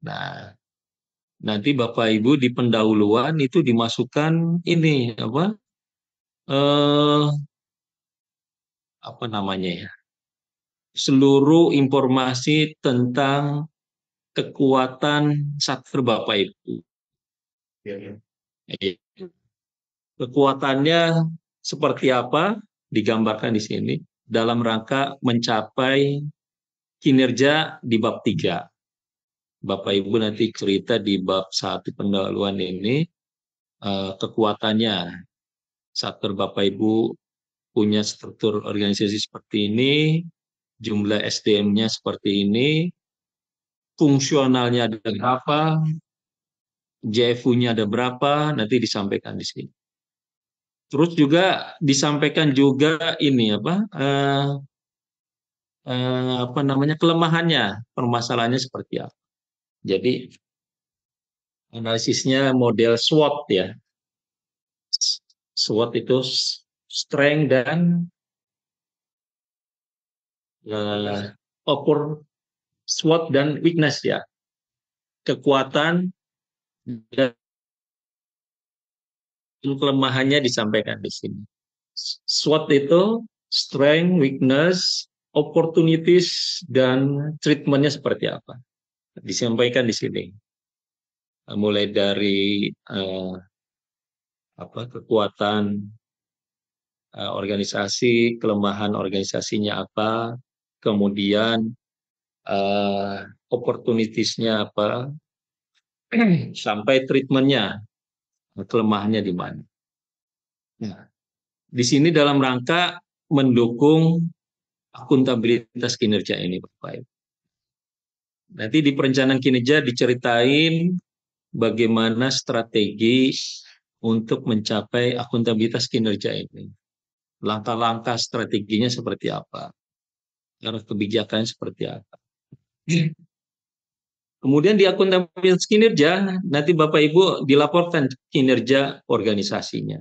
Nah, nanti Bapak Ibu di pendahuluan itu dimasukkan ini eh, apa namanya ya? Seluruh informasi tentang kekuatan satker Bapak Ibu. Kekuatannya seperti apa digambarkan di sini dalam rangka mencapai kinerja di bab 3. Bapak Ibu nanti cerita di bab 1 pendahuluan ini kekuatannya. Satker Bapak Ibu punya struktur organisasi seperti ini, jumlah SDM-nya seperti ini, fungsionalnya ada berapa, JFU-nya ada berapa, nanti disampaikan di sini. Terus juga disampaikan juga ini apa namanya kelemahannya, permasalahannya seperti apa. Jadi analisisnya model SWOT ya. SWOT itu strength dan SWOT dan weakness ya. Kekuatan dan kelemahannya disampaikan di sini. SWOT itu strength, weakness, opportunities, dan treatmentnya seperti apa. Disampaikan di sini. Mulai dari kekuatan organisasi, kelemahan organisasinya apa, kemudian opportunitiesnya apa, sampai treatmentnya. kelemahannya di mana. Nah, di sini dalam rangka mendukung akuntabilitas kinerja ini, Bapak Ibu. Nanti di perencanaan kinerja diceritain bagaimana strategi untuk mencapai akuntabilitas kinerja ini. Langkah-langkah strateginya seperti apa? Arah kebijakannya seperti apa? Kemudian di akuntabilitas kinerja, nanti Bapak Ibu dilaporkan kinerja organisasinya.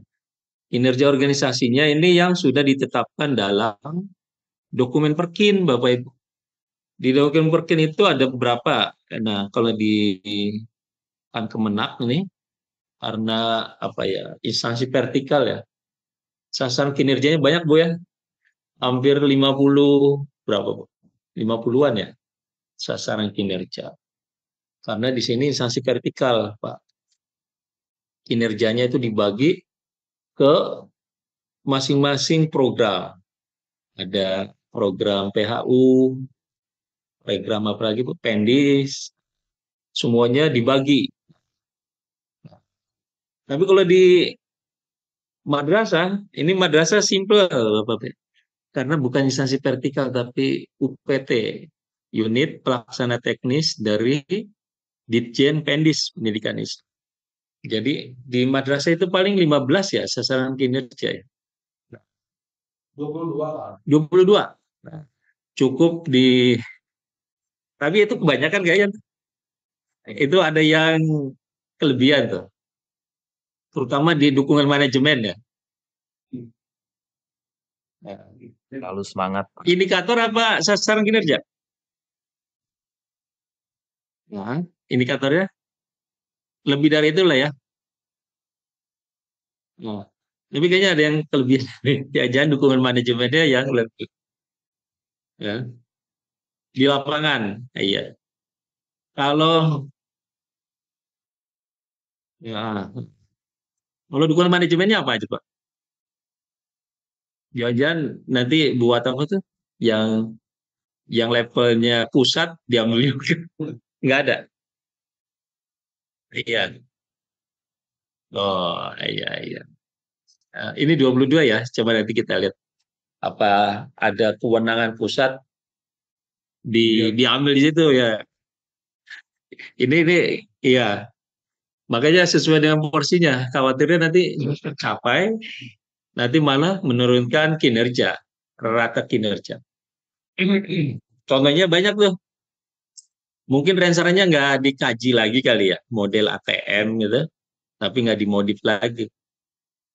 Kinerja organisasinya ini yang sudah ditetapkan dalam dokumen Perkin, Bapak Ibu. Di dokumen Perkin itu ada beberapa. Nah, kalau di Kemenak ini, karena apa ya, instansi vertikal ya, sasaran kinerjanya banyak, Bu ya. Hampir 50, berapa, Bu? 50-an ya, sasaran kinerja. Karena di sini instansi vertikal, Pak. Kinerjanya itu dibagi ke masing-masing program. Ada program PHU, program apa lagi, Bu? Pendis, semuanya dibagi. Tapi kalau di madrasah, ini madrasah simple, Bapak. Karena bukan instansi vertikal, tapi UPT, Unit Pelaksana Teknis dari Ditjen Pendis Pendidikan Islam. Jadi di madrasah itu paling 15 ya sasaran kinerja ya. 22. 22. Nah, cukup di, tapi itu kebanyakan kayaknya. Itu ada yang kelebihan tuh. Terutama di dukungan manajemen ya. Nah, Lalu semangat. indikator apa sasaran kinerja? Nah, indikatornya lebih dari itu lah ya. Nah, tapi kayaknya ada yang kelebihan. Jangan dukungan manajemennya yang lebih ya, di lapangan. Iya. Kalau ya, kalau dukungan manajemennya apa aja, Pak? Jangan nanti buat apa tuh yang levelnya pusat diambil juga. Nggak ada. Iya. Oh, iya, iya. Nah, ini 22 ya. Coba nanti kita lihat apa ada kewenangan pusat diambil di situ ya. Ini iya. Makanya sesuai dengan porsinya. Khawatirnya nanti tercapai, nanti malah menurunkan kinerja, rata kinerja. Contohnya banyak tuh. Mungkin rencernya nggak dikaji lagi kali ya, model ATM gitu, tapi nggak dimodif lagi.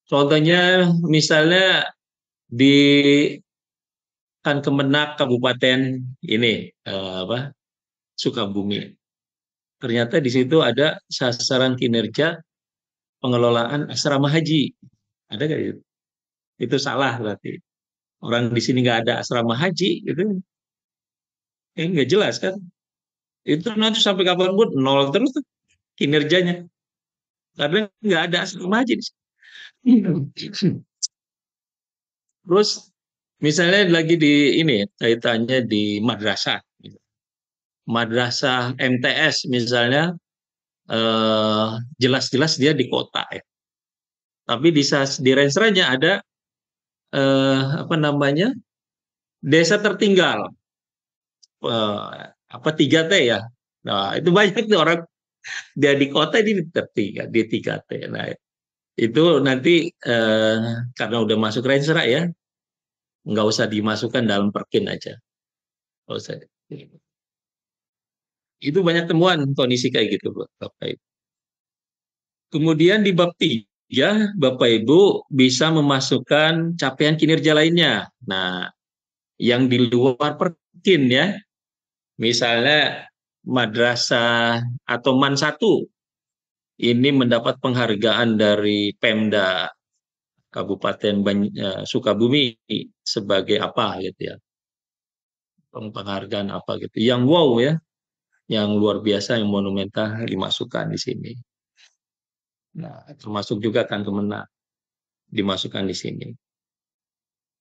Contohnya misalnya di Kemenak Kabupaten ini apa, Sukabumi. Ternyata di situ ada sasaran kinerja pengelolaan asrama haji. Ada nggak itu? Itu salah berarti. Orang di sini nggak ada asrama haji, gitu. Nggak jelas kan? Itu nanti sampai kapanpun nol terus tuh kinerjanya. Karena nggak ada asrama haji di sini. Terus misalnya lagi di ini kaitannya di madrasah. Madrasah MTS misalnya jelas-jelas dia di kota ya. Tapi di rencernya ada apa namanya? Desa tertinggal. Apa 3T ya. Nah, itu banyak nih orang dia di kota ini tertinggal di 3T. Nah, itu nanti karena udah masuk rencer ya, nggak usah dimasukkan dalam perkin aja. Nggak usah. Itu banyak temuan kondisi kayak gitu, Bapak Ibu. Kemudian di bab 3, Bapak Ibu bisa memasukkan capaian kinerja lainnya. Nah, yang di luar perkin ya, misalnya madrasah atau MAN 1 ini mendapat penghargaan dari Pemda Kabupaten Sukabumi sebagai apa gitu ya. Penghargaan apa gitu. Yang wow ya, yang luar biasa, yang monumental dimasukkan di sini. Nah, termasuk juga kan Kemenak dimasukkan di sini.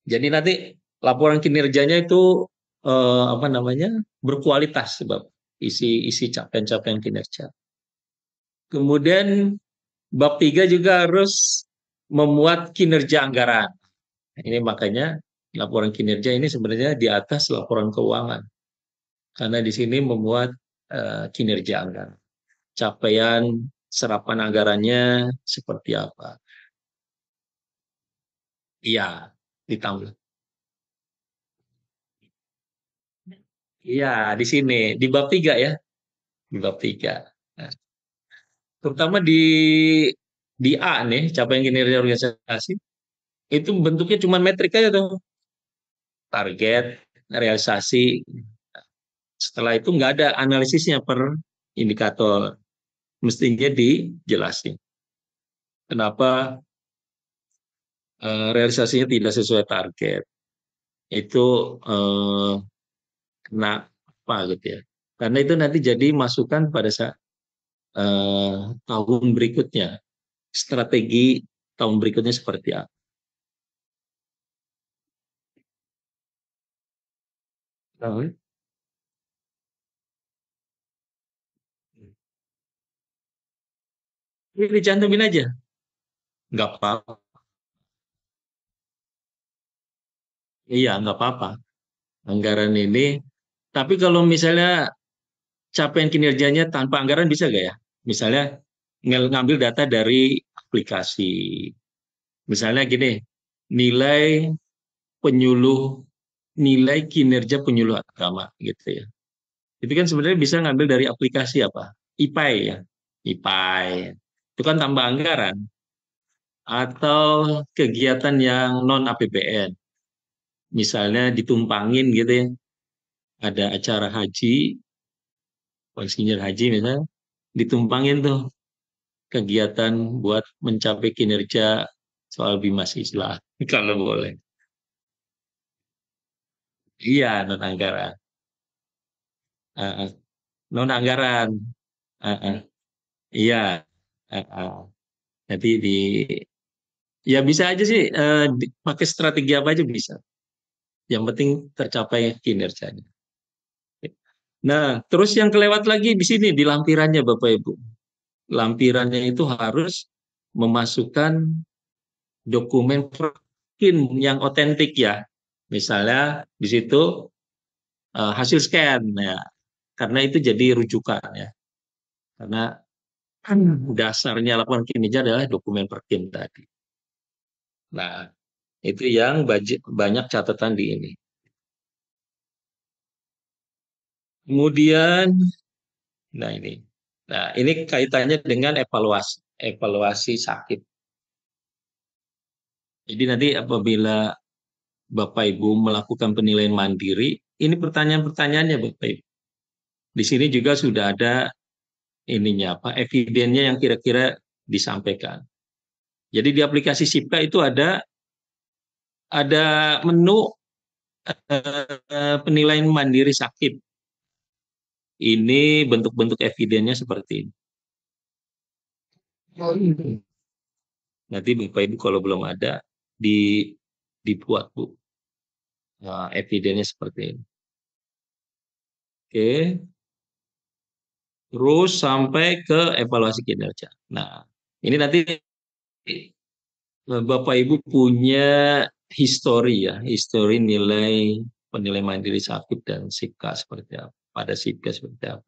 Jadi nanti laporan kinerjanya itu apa namanya, berkualitas sebab isi capaian-capaian kinerja. Kemudian Bab 3 juga harus memuat kinerja anggaran. Ini makanya laporan kinerja ini sebenarnya di atas laporan keuangan. Karena di sini memuat kinerja anggaran. Capaian serapan anggarannya seperti apa. Iya, ditambah. Iya, di sini di bab 3 ya, di bab 3. Nah, terutama di A nih, capaian kinerja organisasi itu bentuknya cuma metrik aja tuh. Target, realisasi. Setelah itu nggak ada analisisnya per indikator. Mestinya dijelasin. Kenapa realisasinya tidak sesuai target. Itu eh, kenapa gitu ya. Karena itu nanti jadi masukan pada saat tahun berikutnya. Strategi tahun berikutnya seperti apa. Nah, ini dicantumin aja. Nggak apa-apa. Iya, nggak apa-apa. Anggaran ini. Tapi kalau misalnya capaian kinerjanya tanpa anggaran bisa nggak ya? Misalnya ngambil data dari aplikasi. Misalnya gini, nilai penyuluh, nilai kinerja penyuluh agama gitu ya. Itu kan sebenarnya bisa ngambil dari aplikasi apa? IPAI ya. IPAI. Itu kan tambah anggaran. Atau kegiatan yang non APBN. Misalnya ditumpangin gitu ya. Ada acara haji, konsinyur haji misalnya, ditumpangin tuh kegiatan buat mencapai kinerja soal bimas Islam kalau boleh. Iya, non anggaran. Non anggaran. Iya. Jadi ya bisa aja sih pakai strategi apa aja bisa. Yang penting tercapai kinerjanya. Nah, terus yang kelewat lagi di sini di lampirannya Bapak Ibu. Lampirannya itu harus memasukkan dokumen PERKIN yang otentik ya. Misalnya di situ hasil scan ya. Karena itu jadi rujukan ya. Karena dasarnya laporan kinerja adalah dokumen PERKIN tadi. Nah, itu yang banyak catatan di ini. Kemudian, nah ini. Nah, ini kaitannya dengan evaluasi, evaluasi sakit. Jadi nanti apabila Bapak Ibu melakukan penilaian mandiri, ini pertanyaan-pertanyaannya Bapak Ibu. Di sini juga sudah ada ininya apa, evidennya yang kira-kira disampaikan. Jadi di aplikasi SIPKA itu ada menu penilaian mandiri sakit. Ini bentuk-bentuk evidennya seperti ini. Nanti Bapak Ibu kalau belum ada di dibuat Bu. Nah, evidennya seperti ini. Oke, terus sampai ke evaluasi kinerja. Nah, ini nanti Bapak Ibu punya histori ya, histori nilai penilaian mandiri sakit dan SIPKA seperti apa, pada SIPKA seperti apa.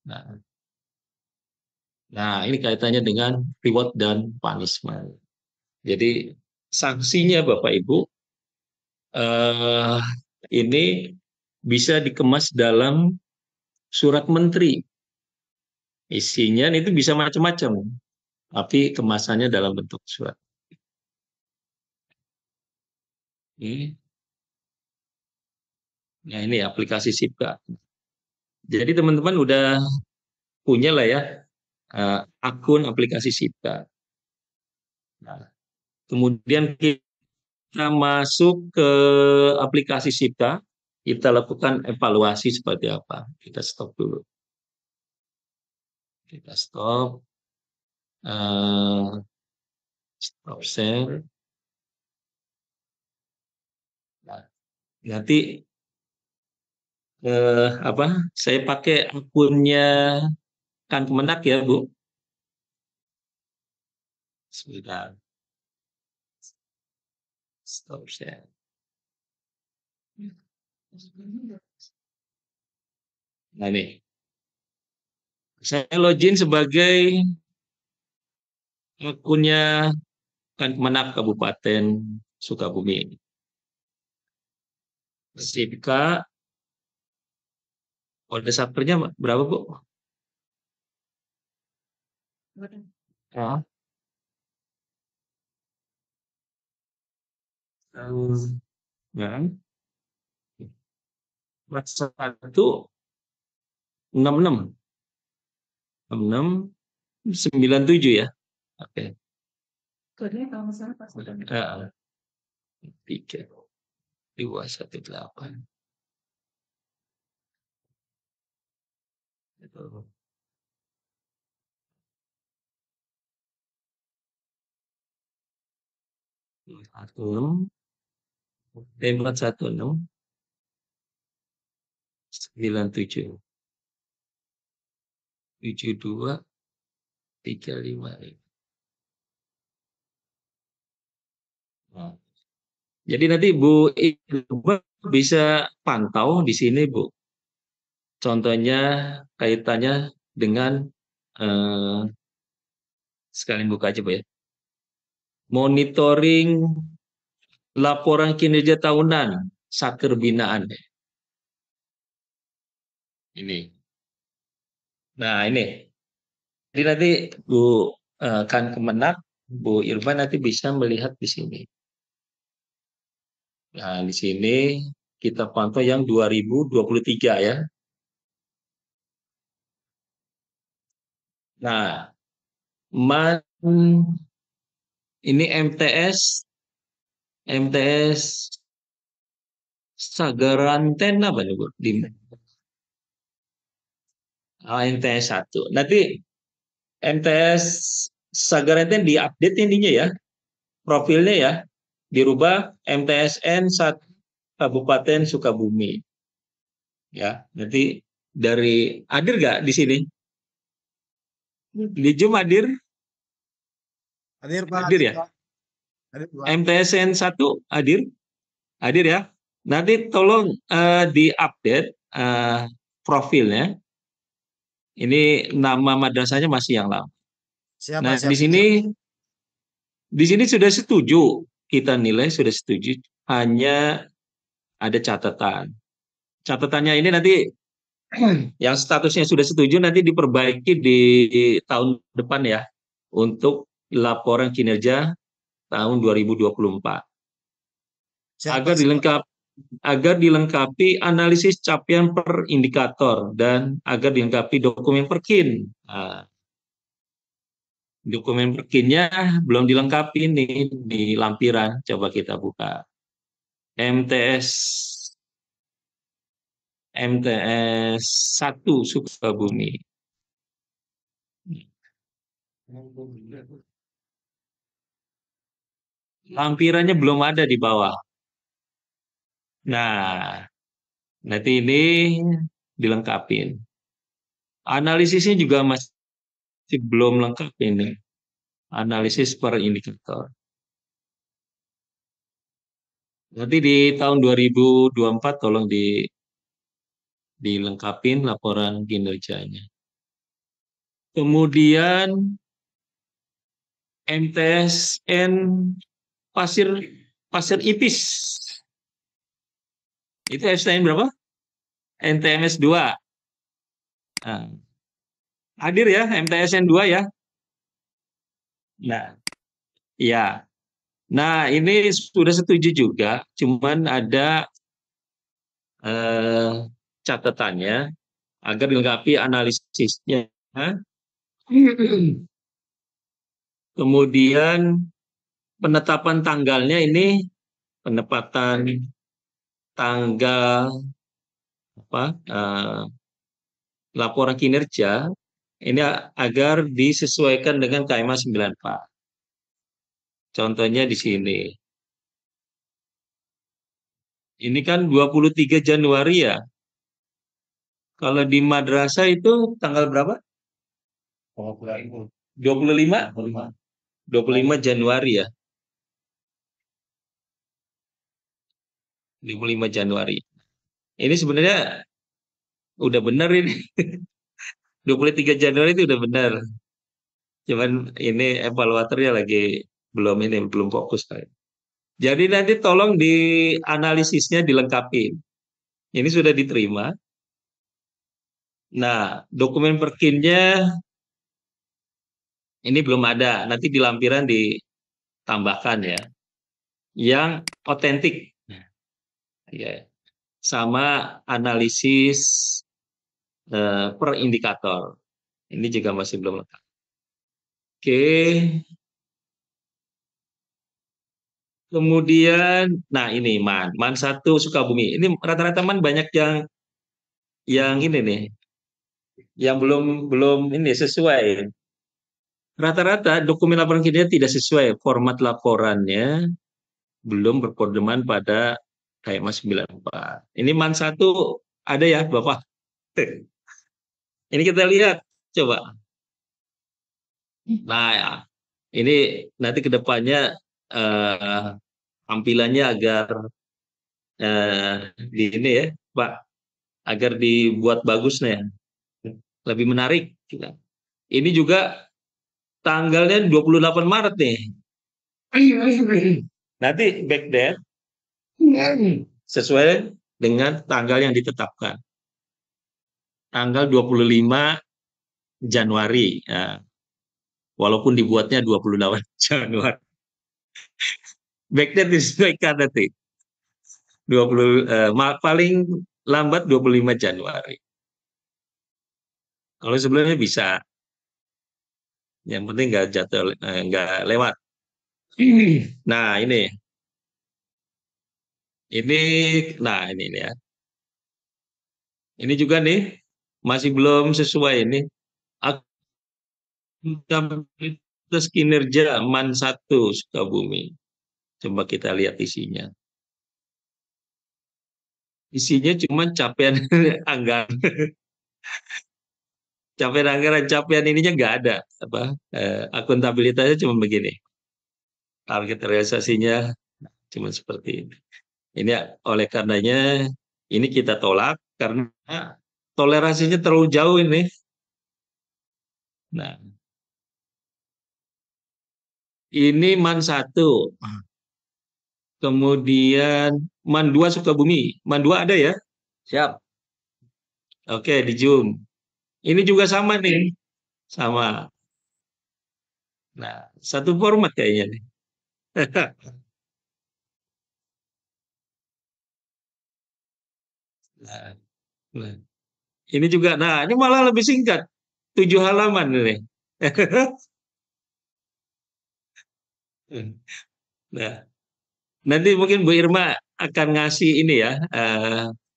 Nah, nah ini kaitannya dengan reward dan punishment. Jadi sanksinya Bapak Ibu eh, ini bisa dikemas dalam surat menteri. Isinya itu bisa macam-macam, tapi kemasannya dalam bentuk surat. Oke. Nah ini aplikasi SIPKA. Jadi teman-teman udah punya lah ya akun aplikasi SIPKA. Nah, kemudian kita masuk ke aplikasi SIPKA, kita lakukan evaluasi seperti apa. Kita stop dulu. Kita stop, stop share. Nah, nanti apa? Saya pakai akunnya Kan Kemendak ya Bu. Sebentar. Stop share. Nah ini, saya login sebagai akunnya Kemenak Kabupaten Sukabumi. SIPK, kode sapernya berapa, Bu? Ya. Ya. 166 6697 ya. Oke. Kodenya kalau nggak salah pas. Ya. 3218. Empat satu enam 97 7235. Nah, jadi nanti Bu Ibu bisa pantau di sini, Bu. Contohnya kaitannya dengan sekalian buka aja, Bu ya. Monitoring laporan kinerja tahunan Saker binaan. Ini. Nah, ini. Jadi nanti Bu kan Kemenak, Bu Irma nanti bisa melihat di sini. Nah, di sini kita pantau yang 2023 ya. Nah, ini MTS Sagaranten apa nih, Bu? MTS 1. Nanti MTS Sagaranten diupdate intinya ya. Profilnya ya dirubah MTSN 1 Kabupaten Sukabumi. Ya, nanti dari hadir nggak di sini? Di Zoom hadir? Hadir, Pak. Hadir ya? Hadir, Pak. MTSN 1 hadir? Hadir ya? Nanti tolong diupdate profilnya. Ini nama madrasahnya masih yang lama. Nah, di sini sudah setuju, kita nilai sudah setuju, hanya ada catatan. Catatannya ini nanti yang statusnya sudah setuju nanti diperbaiki di tahun depan ya untuk laporan kinerja tahun 2024. Agar dilengkapi analisis capaian per indikator dan agar dilengkapi dokumen perkin. Nah, dokumen perkinnya belum dilengkapi nih di lampiran. Coba kita buka. MTS 1 Sukabumi. Lampirannya belum ada di bawah. Nah, nanti ini dilengkapin. Analisisnya juga masih belum lengkap ini. Analisis per indikator. Nanti di tahun 2024 tolong dilengkapin laporan kinerjanya. Kemudian MTSN Pasir Ipis. Itu STN berapa? NTMS 2. Nah, hadir ya MTSN 2 ya. Nah, ya. Nah, ini sudah setuju juga, cuman ada catatannya agar dilengkapi analisisnya. Kemudian penetapan tanggalnya ini penempatan tanggal laporan kinerja ini agar disesuaikan dengan KMA 94. Contohnya di sini. Ini kan 23 Januari ya. Kalau di madrasah itu tanggal berapa? 25? 25 Januari ya. 25 Januari. Ini sebenarnya udah benar ini. 23 Januari itu udah benar. Cuman ini evaluatornya lagi belum fokus kayak. Jadi nanti tolong dianalisisnya dilengkapi. Ini sudah diterima. Nah, dokumen perkinnya ini belum ada. Nanti di lampiran ditambahkan ya. Yang otentik. Ya. Sama analisis per indikator. Ini juga masih belum lengkap. Oke. Kemudian, nah ini man 1 Sukabumi. Ini rata-rata man banyak yang ini nih, yang belum belum ini sesuai. Rata-rata dokumen laporan kinerja tidak sesuai. Format laporannya belum berpedoman pada KMA 94. Ini man 1 ada ya, Bapak? Ini kita lihat, coba. Nah, ya. Ini nanti ke depannya tampilannya agar di ini ya, Pak, agar dibuat bagus nih, lebih menarik. Ini juga tanggalnya 28 Maret nih. Nanti back date sesuai dengan tanggal yang ditetapkan. Tanggal 25 Januari. Ya. Walaupun dibuatnya 28 Januari. Back date disesuaikan nanti. 20 paling lambat 25 Januari. Kalau sebelumnya bisa. Yang penting nggak jatuh, nggak lewat. Nah ini nah ini ya. Ini juga nih masih belum sesuai ini. Akuntabilitas kinerja man 1 Sukabumi. Coba kita lihat isinya. Isinya cuma capaian anggaran. Capaian ininya nggak ada. Akuntabilitasnya cuma begini. Target realisasinya cuma seperti ini. Ini oleh karenanya ini kita tolak karena toleransinya terlalu jauh ini. Nah, ini man 1. Kemudian man 2 Sukabumi. Man 2 ada ya? Siap. Oke, di Zoom. Ini juga sama nih. Sama. Nah, satu format kayaknya nih. Nah, nah. Ini juga, nah ini malah lebih singkat. 7 halaman ini. Nah, nanti mungkin Bu Irma akan ngasih ini ya,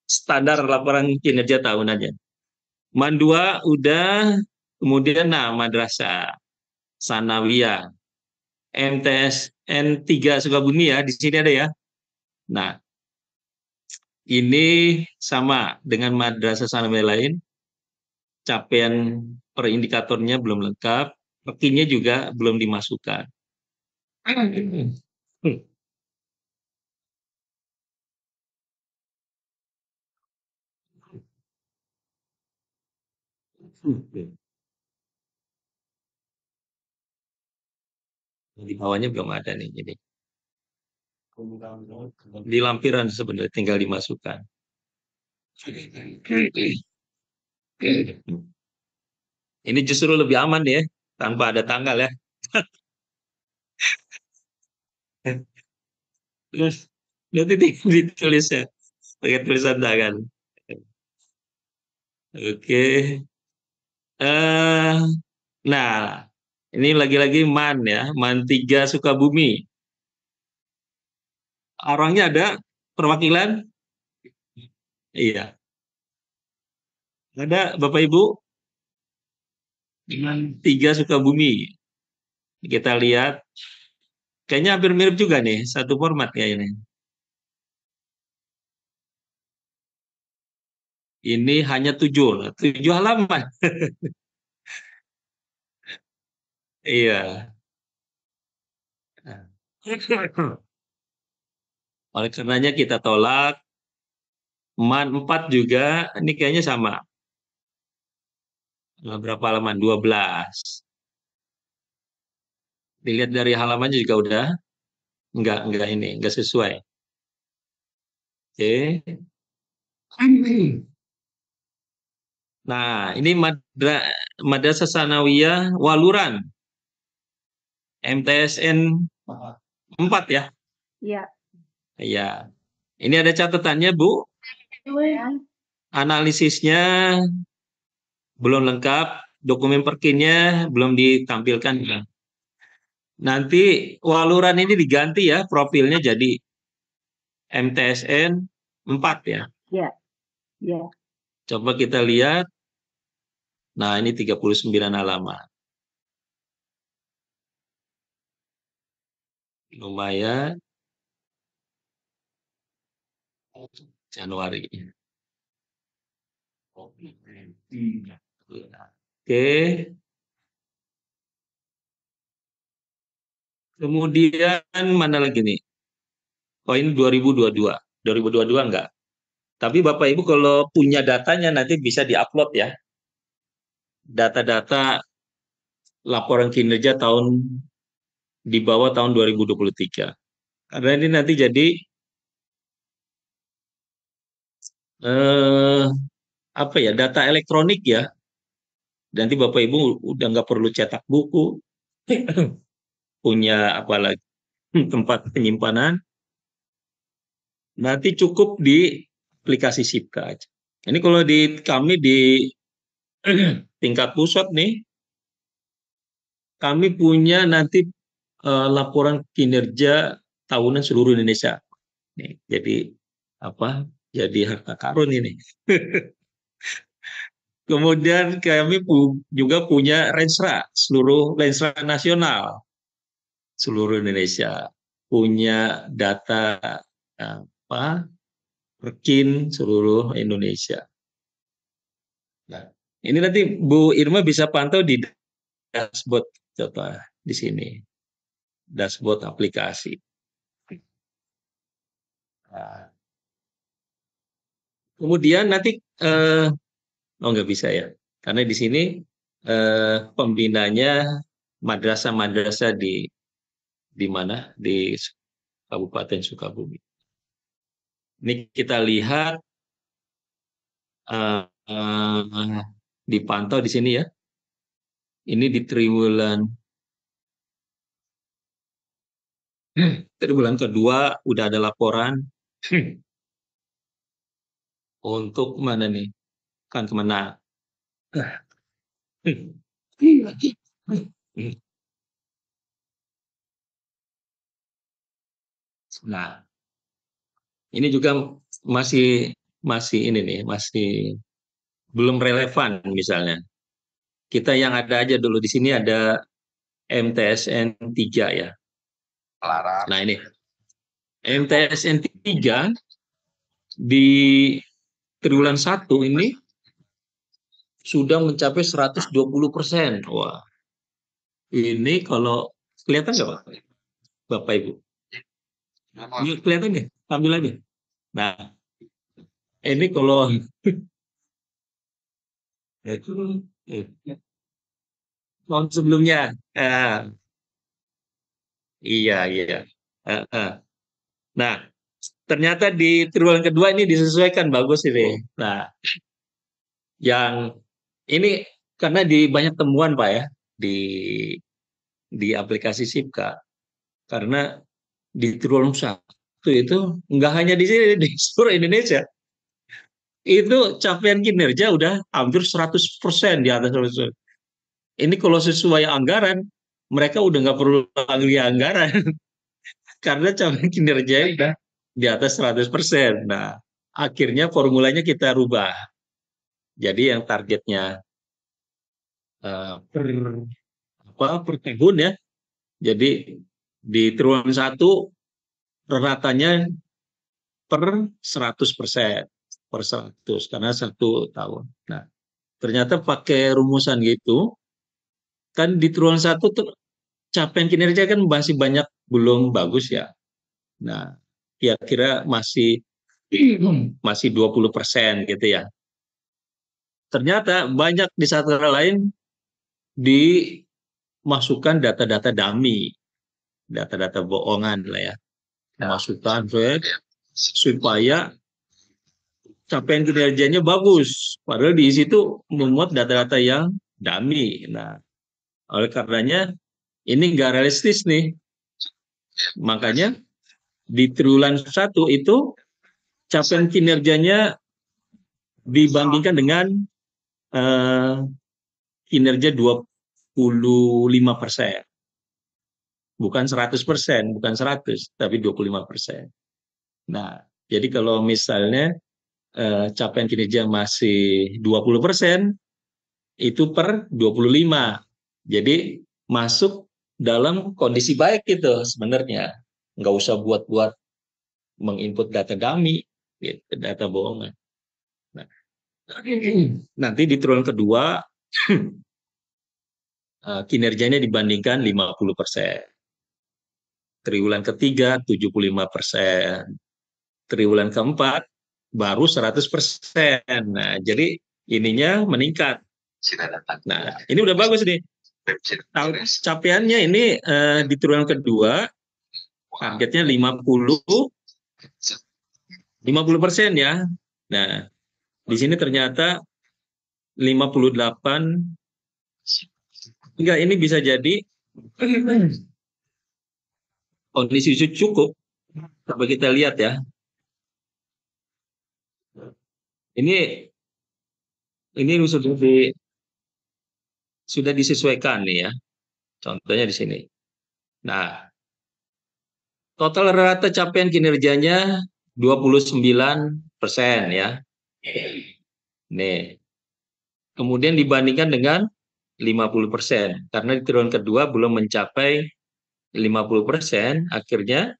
standar laporan kinerja tahunannya. Man 2 udah, kemudian nah Madrasah, Sanawiyah, MTS N3 Sukabumi ya, di sini ada ya. Nah, ini sama dengan Madrasah Sanawiyah lain, capaian per indikatornya belum lengkap, rekinya juga belum dimasukkan. Di bawahnya belum ada nih, jadi di lampiran sebenarnya tinggal dimasukkan. Ini justru lebih aman ya, tanpa ada tanggal ya. Terus nanti tinggal ditulisnya pakai tulisan tangan. Oke. Eh, nah, ini lagi-lagi man ya, man 3 Sukabumi. Orangnya ada perwakilan? Iya. Ada Bapak Ibu? Man 3 Sukabumi. Kita lihat. Kayaknya hampir mirip juga nih, satu format kayak ini. Ini hanya 7 halaman. Iya. Oleh karenanya kita tolak. Man 4 juga, ini kayaknya sama. Berapa halaman? 12. Dilihat dari halamannya juga udah enggak ini, enggak sesuai. Oke. Nah, ini Madrasah Sanawiyah Waluran. MTSN 4 ya. Iya. Iya. Ini ada catatannya, Bu. Analisisnya belum lengkap, dokumen perkinnya belum ditampilkan. Nanti Waluran ini diganti ya profilnya jadi MTSN 4 ya. Iya. Iya. Coba kita lihat. Nah, ini 39 halaman. Lumayan. Januari. Oke. Kemudian mana lagi nih? Oh, ini 2022. 2022 enggak. Tapi Bapak Ibu kalau punya datanya nanti bisa diupload ya. Data-data laporan kinerja di bawah tahun 2023. Karena ini nanti jadi apa ya, data elektronik ya. Nanti Bapak Ibu udah nggak perlu cetak buku, punya apalagi tempat penyimpanan. Nanti cukup di aplikasi Sipka aja. Ini kalau di kami di tingkat pusat nih, kami punya nanti laporan kinerja tahunan seluruh Indonesia. Nih, jadi apa? Jadi harta karun ini. Kemudian kami juga punya Rensra, seluruh Rensra nasional, seluruh Indonesia. Punya data apa? Perkin seluruh Indonesia. Nah, ini nanti Bu Irma bisa pantau di dashboard, coba di sini. Dashboard aplikasi. Nah, kemudian nanti oh nggak bisa ya, karena di sini pembinanya madrasah-madrasah di mana di Kabupaten Sukabumi. Ini kita lihat dipantau di sini ya. Ini di triwulan kedua udah ada laporan untuk mana nih? Kan kemana? Nah, ini juga masih ini nih, masih belum relevan misalnya. Kita yang ada aja dulu di sini ada MTSN 3 ya. Nah, ini MTSN 3 di triwulan 1 ini sudah mencapai 120%. Wah, ini kalau kelihatan nggak Pak? Bapak Ibu? Ini kelihatan nggak? Ambil aja. Nah, ini kalau tahun sebelumnya, iya iya. Nah, ternyata di triwulan kedua ini disesuaikan bagus ini. Nah, yang ini karena di banyak temuan Pak ya di aplikasi Sipka, karena di triwulan 1 itu nggak hanya di sini, di seluruh Indonesia itu capaian kinerja udah hampir 100% di atas 100%. Ini kalau sesuai anggaran, mereka udah nggak perlu lagi anggaran karena capaian kinerja udah di atas 100%. Nah, akhirnya formulanya kita rubah. Jadi yang targetnya per tahun ya. Jadi di triwulan 1 ratanya per 100%, per 100 karena 1 tahun. Nah, ternyata pakai rumusan gitu, kan di triwulan 1 tuh capaian kinerja kan masih banyak belum bagus ya. Nah, kira-kira masih 20% gitu ya. Ternyata banyak di satu lain dimasukkan data-data dummy, data-data bohongan lah ya. Masukkan supaya capaian kinerjanya bagus. Padahal di situ memuat data-data yang dummy. Nah, oleh karenanya ini nggak realistis nih. Makanya di triwulan 1 itu capaian kinerjanya dibandingkan dengan kinerja 25%. Bukan 100%, bukan 100, tapi 25%. Nah, jadi kalau misalnya capaian kinerja masih 20%, itu per 25. Jadi masuk dalam kondisi baik gitu sebenarnya. Nggak usah buat-buat menginput data dummy, gitu, data bohongan. Nah, nanti di triwulan kedua kinerjanya dibandingkan 50%. Triwulan ketiga 75%. Triwulan keempat baru 100%. Nah, jadi ininya meningkat. Nah, ini udah bagus nih. Capaiannya ini di triwulan kedua targetnya 50% ya. Nah, di sini ternyata 58. Enggak, ini bisa jadi kondisi cukup. Coba kita lihat ya. Ini sudah disesuaikan nih ya. Contohnya di sini. Nah, total rata capaian kinerjanya 29% ya. Nih. Kemudian dibandingkan dengan 50%. Karena di triwulan kedua belum mencapai 50%, akhirnya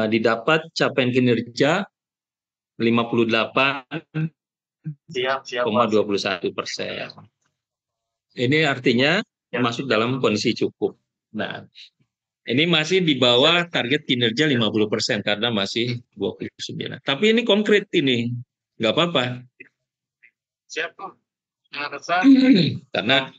didapat capaian kinerja 58,21%. Ini artinya masuk dalam kondisi cukup. Nah, ini masih di bawah target kinerja 50% karena masih 29. Tapi ini konkret ini. Nggak apa-apa. Karena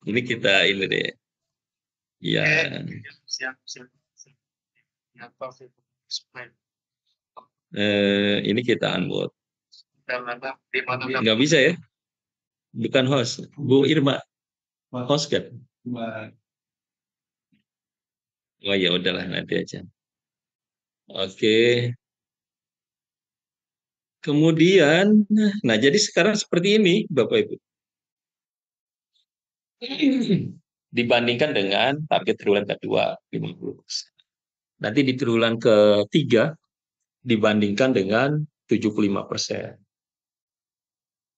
ini kita ini deh. Ya. Ini kita unmute. Nggak bisa ya? Bukan host. Bu Irma. Host kan? Oh ya udahlah nanti aja. Oke. Kemudian, nah jadi sekarang seperti ini Bapak Ibu. Dibandingkan dengan target triwulan kedua 50%. Nanti di triwulan ketiga dibandingkan dengan 75%.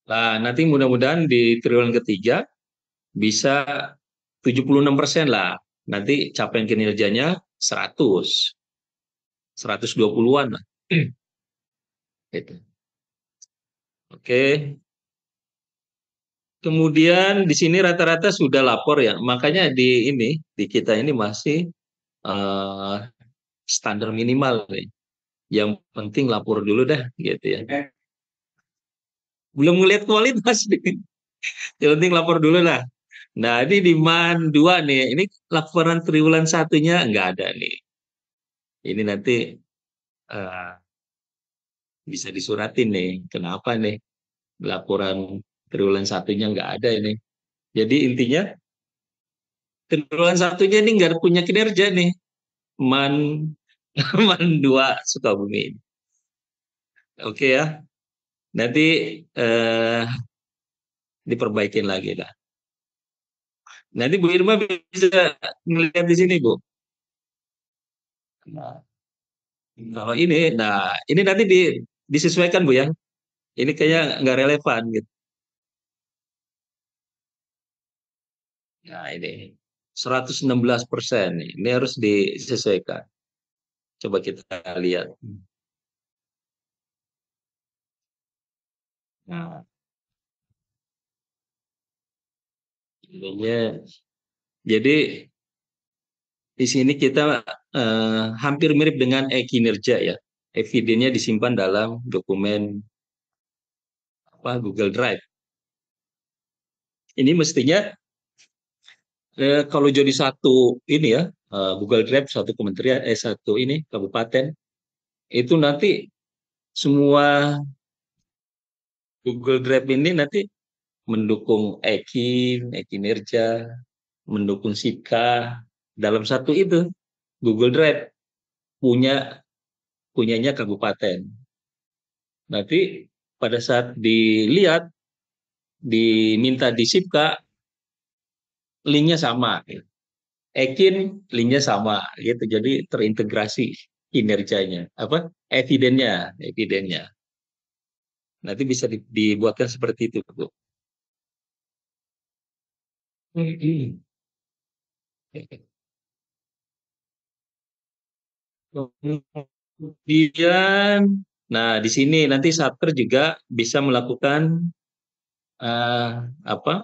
Nah, nanti mudah-mudahan di triwulan ketiga bisa 76% lah. Nanti capaian kinerjanya 120-an lah. Gitu. Oke. Kemudian di sini rata-rata sudah lapor ya. Makanya di kita ini masih standar minimal nih. Yang penting lapor dulu dah gitu ya. Belum melihat kualitas nih. Yang penting lapor dulu lah. Nah, ini di MAN 2 nih. Ini laporan triwulan satunya nggak ada nih. Ini nanti bisa disuratin nih. Kenapa nih laporan triwulan satunya nggak ada ini. Jadi intinya triwulan satunya ini nggak punya kinerja nih. MAN 2 Sukabumi. Oke ya. Nanti diperbaikin lagi lah. Nanti Bu Irma bisa melihat di sini, Bu. Nah, kalau ini nanti disesuaikan, Bu ya. Ini kayaknya nggak relevan gitu. Nah, ini 116%. Ini harus disesuaikan. Coba kita lihat. Nah, intinya, jadi di sini kita hampir mirip dengan e-kinerja ya. Evidennya disimpan dalam dokumen Google Drive. Ini mestinya kalau jadi satu ini ya, Google Drive satu kementerian, satu ini kabupaten, itu nanti semua Google Drive ini nanti mendukung e-kinerja, mendukung Sika dalam satu itu Google Drive punyanya kabupaten. Nanti pada saat dilihat diminta di Sipka linknya sama, Ekin linknya sama gitu. Jadi terintegrasi kinerjanya, evidennya. Nanti bisa dibuatkan seperti itu, Bu. Kemudian, nah di sini nanti Satker juga bisa melakukan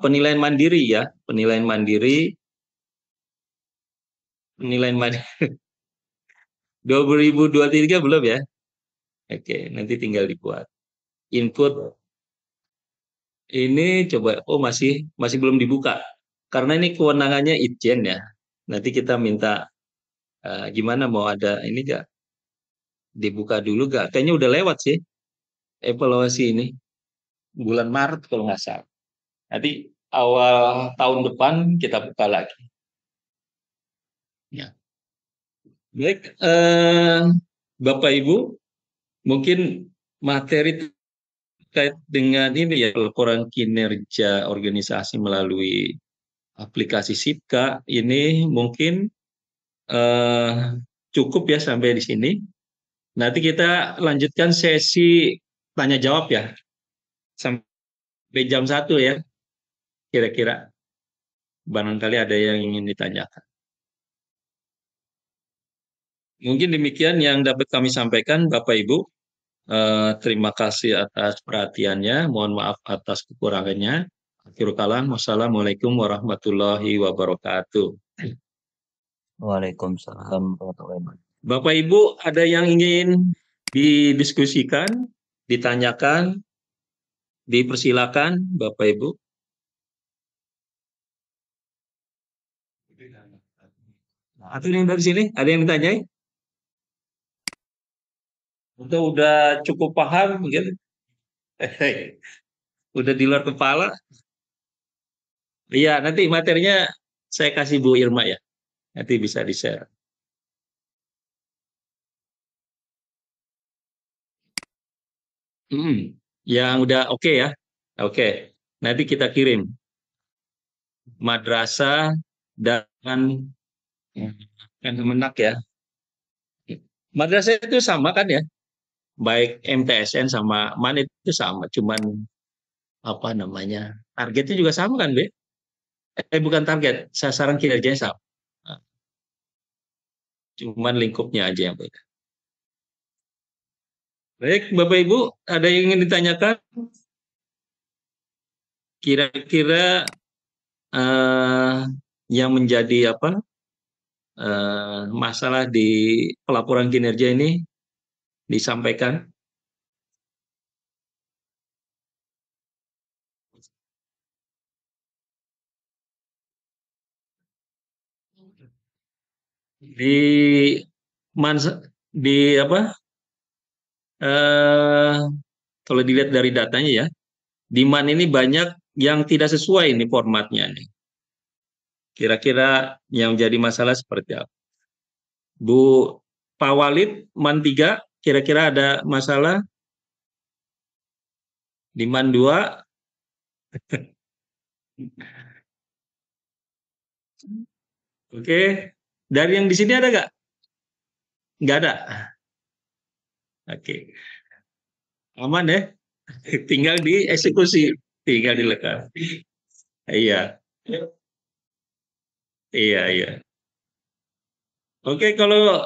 penilaian mandiri ya, penilaian mandiri 2023 belum ya? Oke, nanti tinggal dibuat. Input ini coba, masih belum dibuka karena ini kewenangannya Itjen ya. Nanti kita minta gimana, mau ada ini nggak, dibuka dulu nggak? Kayaknya udah lewat sih evaluasi ini bulan Maret kalau nggak salah. Nanti awal tahun depan kita buka lagi. Ya. Baik, Bapak Ibu, mungkin materi terkait dengan ini ya, laporan kinerja organisasi melalui aplikasi Sipka ini mungkin cukup ya sampai di sini. Nanti kita lanjutkan sesi tanya jawab ya sampai jam 1 ya, kira-kira. Barangkali ada yang ingin ditanyakan. Mungkin demikian yang dapat kami sampaikan, Bapak Ibu. Terima kasih atas perhatiannya. Mohon maaf atas kekurangannya. Akhirul kalam, wassalamualaikum warahmatullahi wabarakatuh. Waalaikumsalam warahmatullahi wabarakatuh. Bapak Ibu, ada yang ingin didiskusikan, ditanyakan, dipersilakan, Bapak Ibu. Atau yang dari sini, ada yang ditanyai? Atau udah cukup paham mungkin? Udah di luar kepala? Iya, nanti materinya saya kasih Bu Irma ya. Nanti bisa di-share. Yang udah oke ya. Oke. Nanti kita kirim madrasah dan Kemenak ya. Madrasah itu sama kan ya? Baik MTSN sama MAN itu sama, cuman targetnya juga sama kan, Be? Bukan target, sasaran kinerjanya sama. Cuman lingkupnya aja yang beda. Baik, Bapak Ibu, ada yang ingin ditanyakan? Kira-kira yang menjadi masalah di pelaporan kinerja ini disampaikan. Di kalau dilihat dari datanya ya, di MAN ini banyak yang tidak sesuai ini formatnya nih. Kira-kira yang jadi masalah seperti apa? Bu Pak Walid, MAN 3, kira-kira ada masalah? Di MAN 2? Oke. Dari yang di sini ada nggak? Nggak ada. Oke. Aman ya? Tinggal dieksekusi, tinggal dilekas. Iya. Iya. Oke, kalau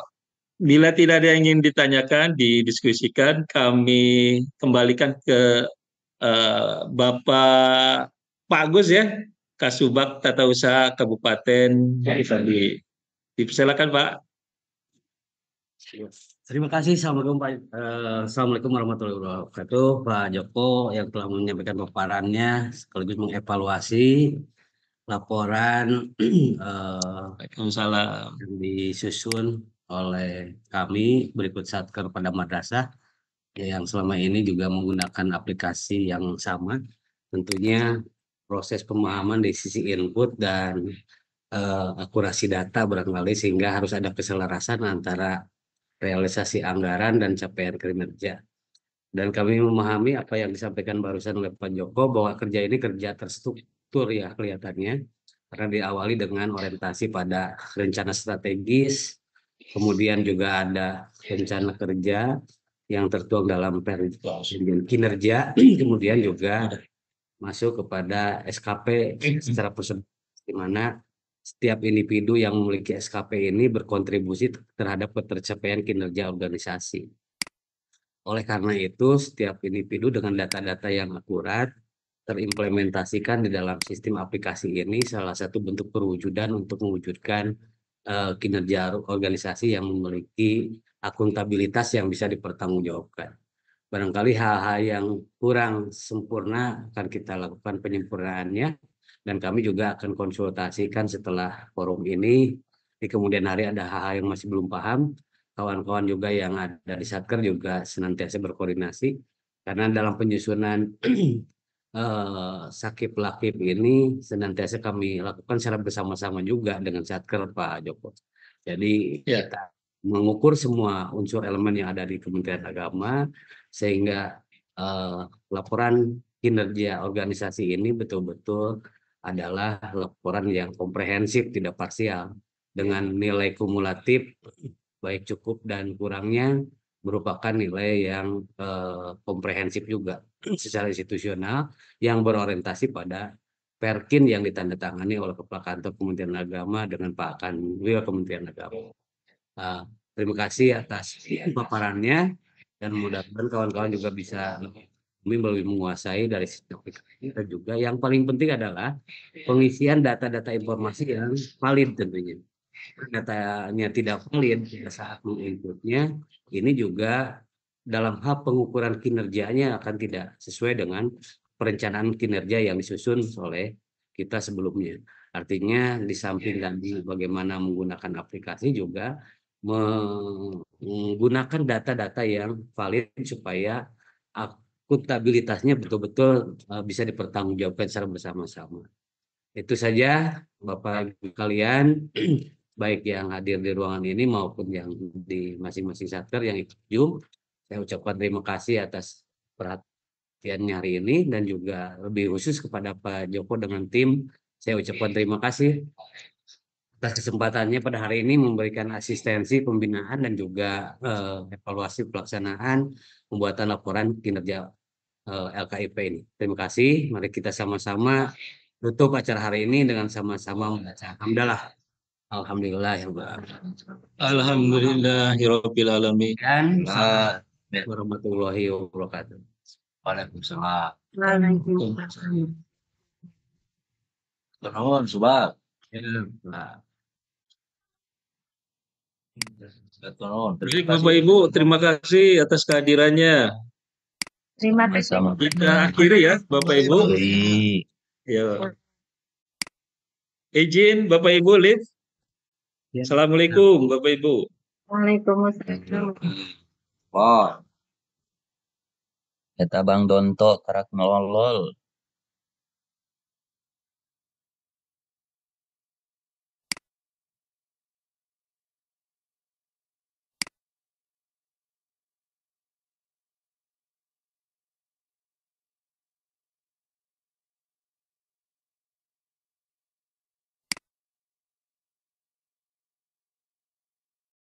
bila tidak ada yang ingin ditanyakan, didiskusikan, kami kembalikan ke Bapak Pak Agus ya, Kasubag Tata Usaha Kabupaten Jambi. Dipersilakan Pak. Terima kasih. Assalamualaikum Pak. Assalamualaikum warahmatullahi wabarakatuh. Pak Joko yang telah menyampaikan paparannya sekaligus mengevaluasi laporan Waalaikumsalam. yang disusun oleh kami berikut Satker pada Madrasah yang selama ini juga menggunakan aplikasi yang sama. Tentunya proses pemahaman dari sisi input dan akurasi data barangkali sehingga harus ada keselarasan antara realisasi anggaran dan capaian kinerja. Dan kami memahami apa yang disampaikan barusan oleh Pak Joko bahwa kerja ini kerja terstruktur ya kelihatannya, karena diawali dengan orientasi pada rencana strategis, kemudian juga ada rencana kerja yang tertuang dalam perjanjian kinerja, kemudian juga masuk kepada SKP secara prosedur, di mana setiap individu yang memiliki SKP ini berkontribusi terhadap ketercapaian kinerja organisasi. Oleh karena itu, setiap individu dengan data-data yang akurat terimplementasikan di dalam sistem aplikasi ini salah satu bentuk perwujudan untuk mewujudkan kinerja organisasi yang memiliki akuntabilitas yang bisa dipertanggungjawabkan. Barangkali hal-hal yang kurang sempurna akan kita lakukan penyempurnaannya, dan kami juga akan konsultasikan setelah forum ini. Di kemudian hari ada hal-hal yang masih belum paham, kawan-kawan juga yang ada di Satker juga senantiasa berkoordinasi, karena dalam penyusunan Sakip Lakip ini senantiasa kami lakukan secara bersama-sama juga dengan Satker Pak Joko. Jadi kita mengukur semua unsur elemen yang ada di Kementerian Agama sehingga laporan kinerja organisasi ini betul-betul adalah laporan yang komprehensif, tidak parsial, dengan nilai kumulatif baik cukup dan kurangnya merupakan nilai yang komprehensif juga secara institusional yang berorientasi pada Perkin yang ditandatangani oleh Kepala Kantor Kementerian Agama dengan Pak Kanwil Kementerian Agama. Terima kasih atas paparannya, dan mudah-mudahan kawan-kawan juga bisa lebih menguasai dari sistem aplikasi, dan juga yang paling penting adalah pengisian data-data informasi yang valid tentunya. Datanya tidak valid pada saat menginputnya, ini juga dalam hal pengukuran kinerjanya akan tidak sesuai dengan perencanaan kinerja yang disusun oleh kita sebelumnya. Artinya di samping tadi bagaimana menggunakan aplikasi juga menggunakan data-data yang valid supaya akuntabilitasnya betul-betul bisa dipertanggungjawabkan secara bersama-sama. Itu saja Bapak Ibu kalian, baik yang hadir di ruangan ini maupun yang di masing-masing satker yang ikut Zoom. Saya ucapkan terima kasih atas perhatiannya hari ini, dan juga lebih khusus kepada Pak Joko dengan tim. Saya ucapkan terima kasih atas kesempatannya pada hari ini memberikan asistensi pembinaan dan juga evaluasi pelaksanaan pembuatan laporan kinerja LKIP ini. Terima kasih. Mari kita sama-sama tutup acara hari ini dengan sama-sama membaca hamdalah. Alhamdulillahirabbil alamin. Dan warahmatullahi wabarakatuh. Waalaikumsalam. Waalaikumsalam. Nuhun, Subag. Baik, Bapak Ibu, terima kasih atas kehadirannya. Terima kasih. Sama-sama. Kita akhiri ya, Bapak Ibu. Ya. Izin Bapak Ibu, live. Assalamualaikum Bapak Ibu. Waalaikumsalam. Wah. Eta Bang Donto karak nolol.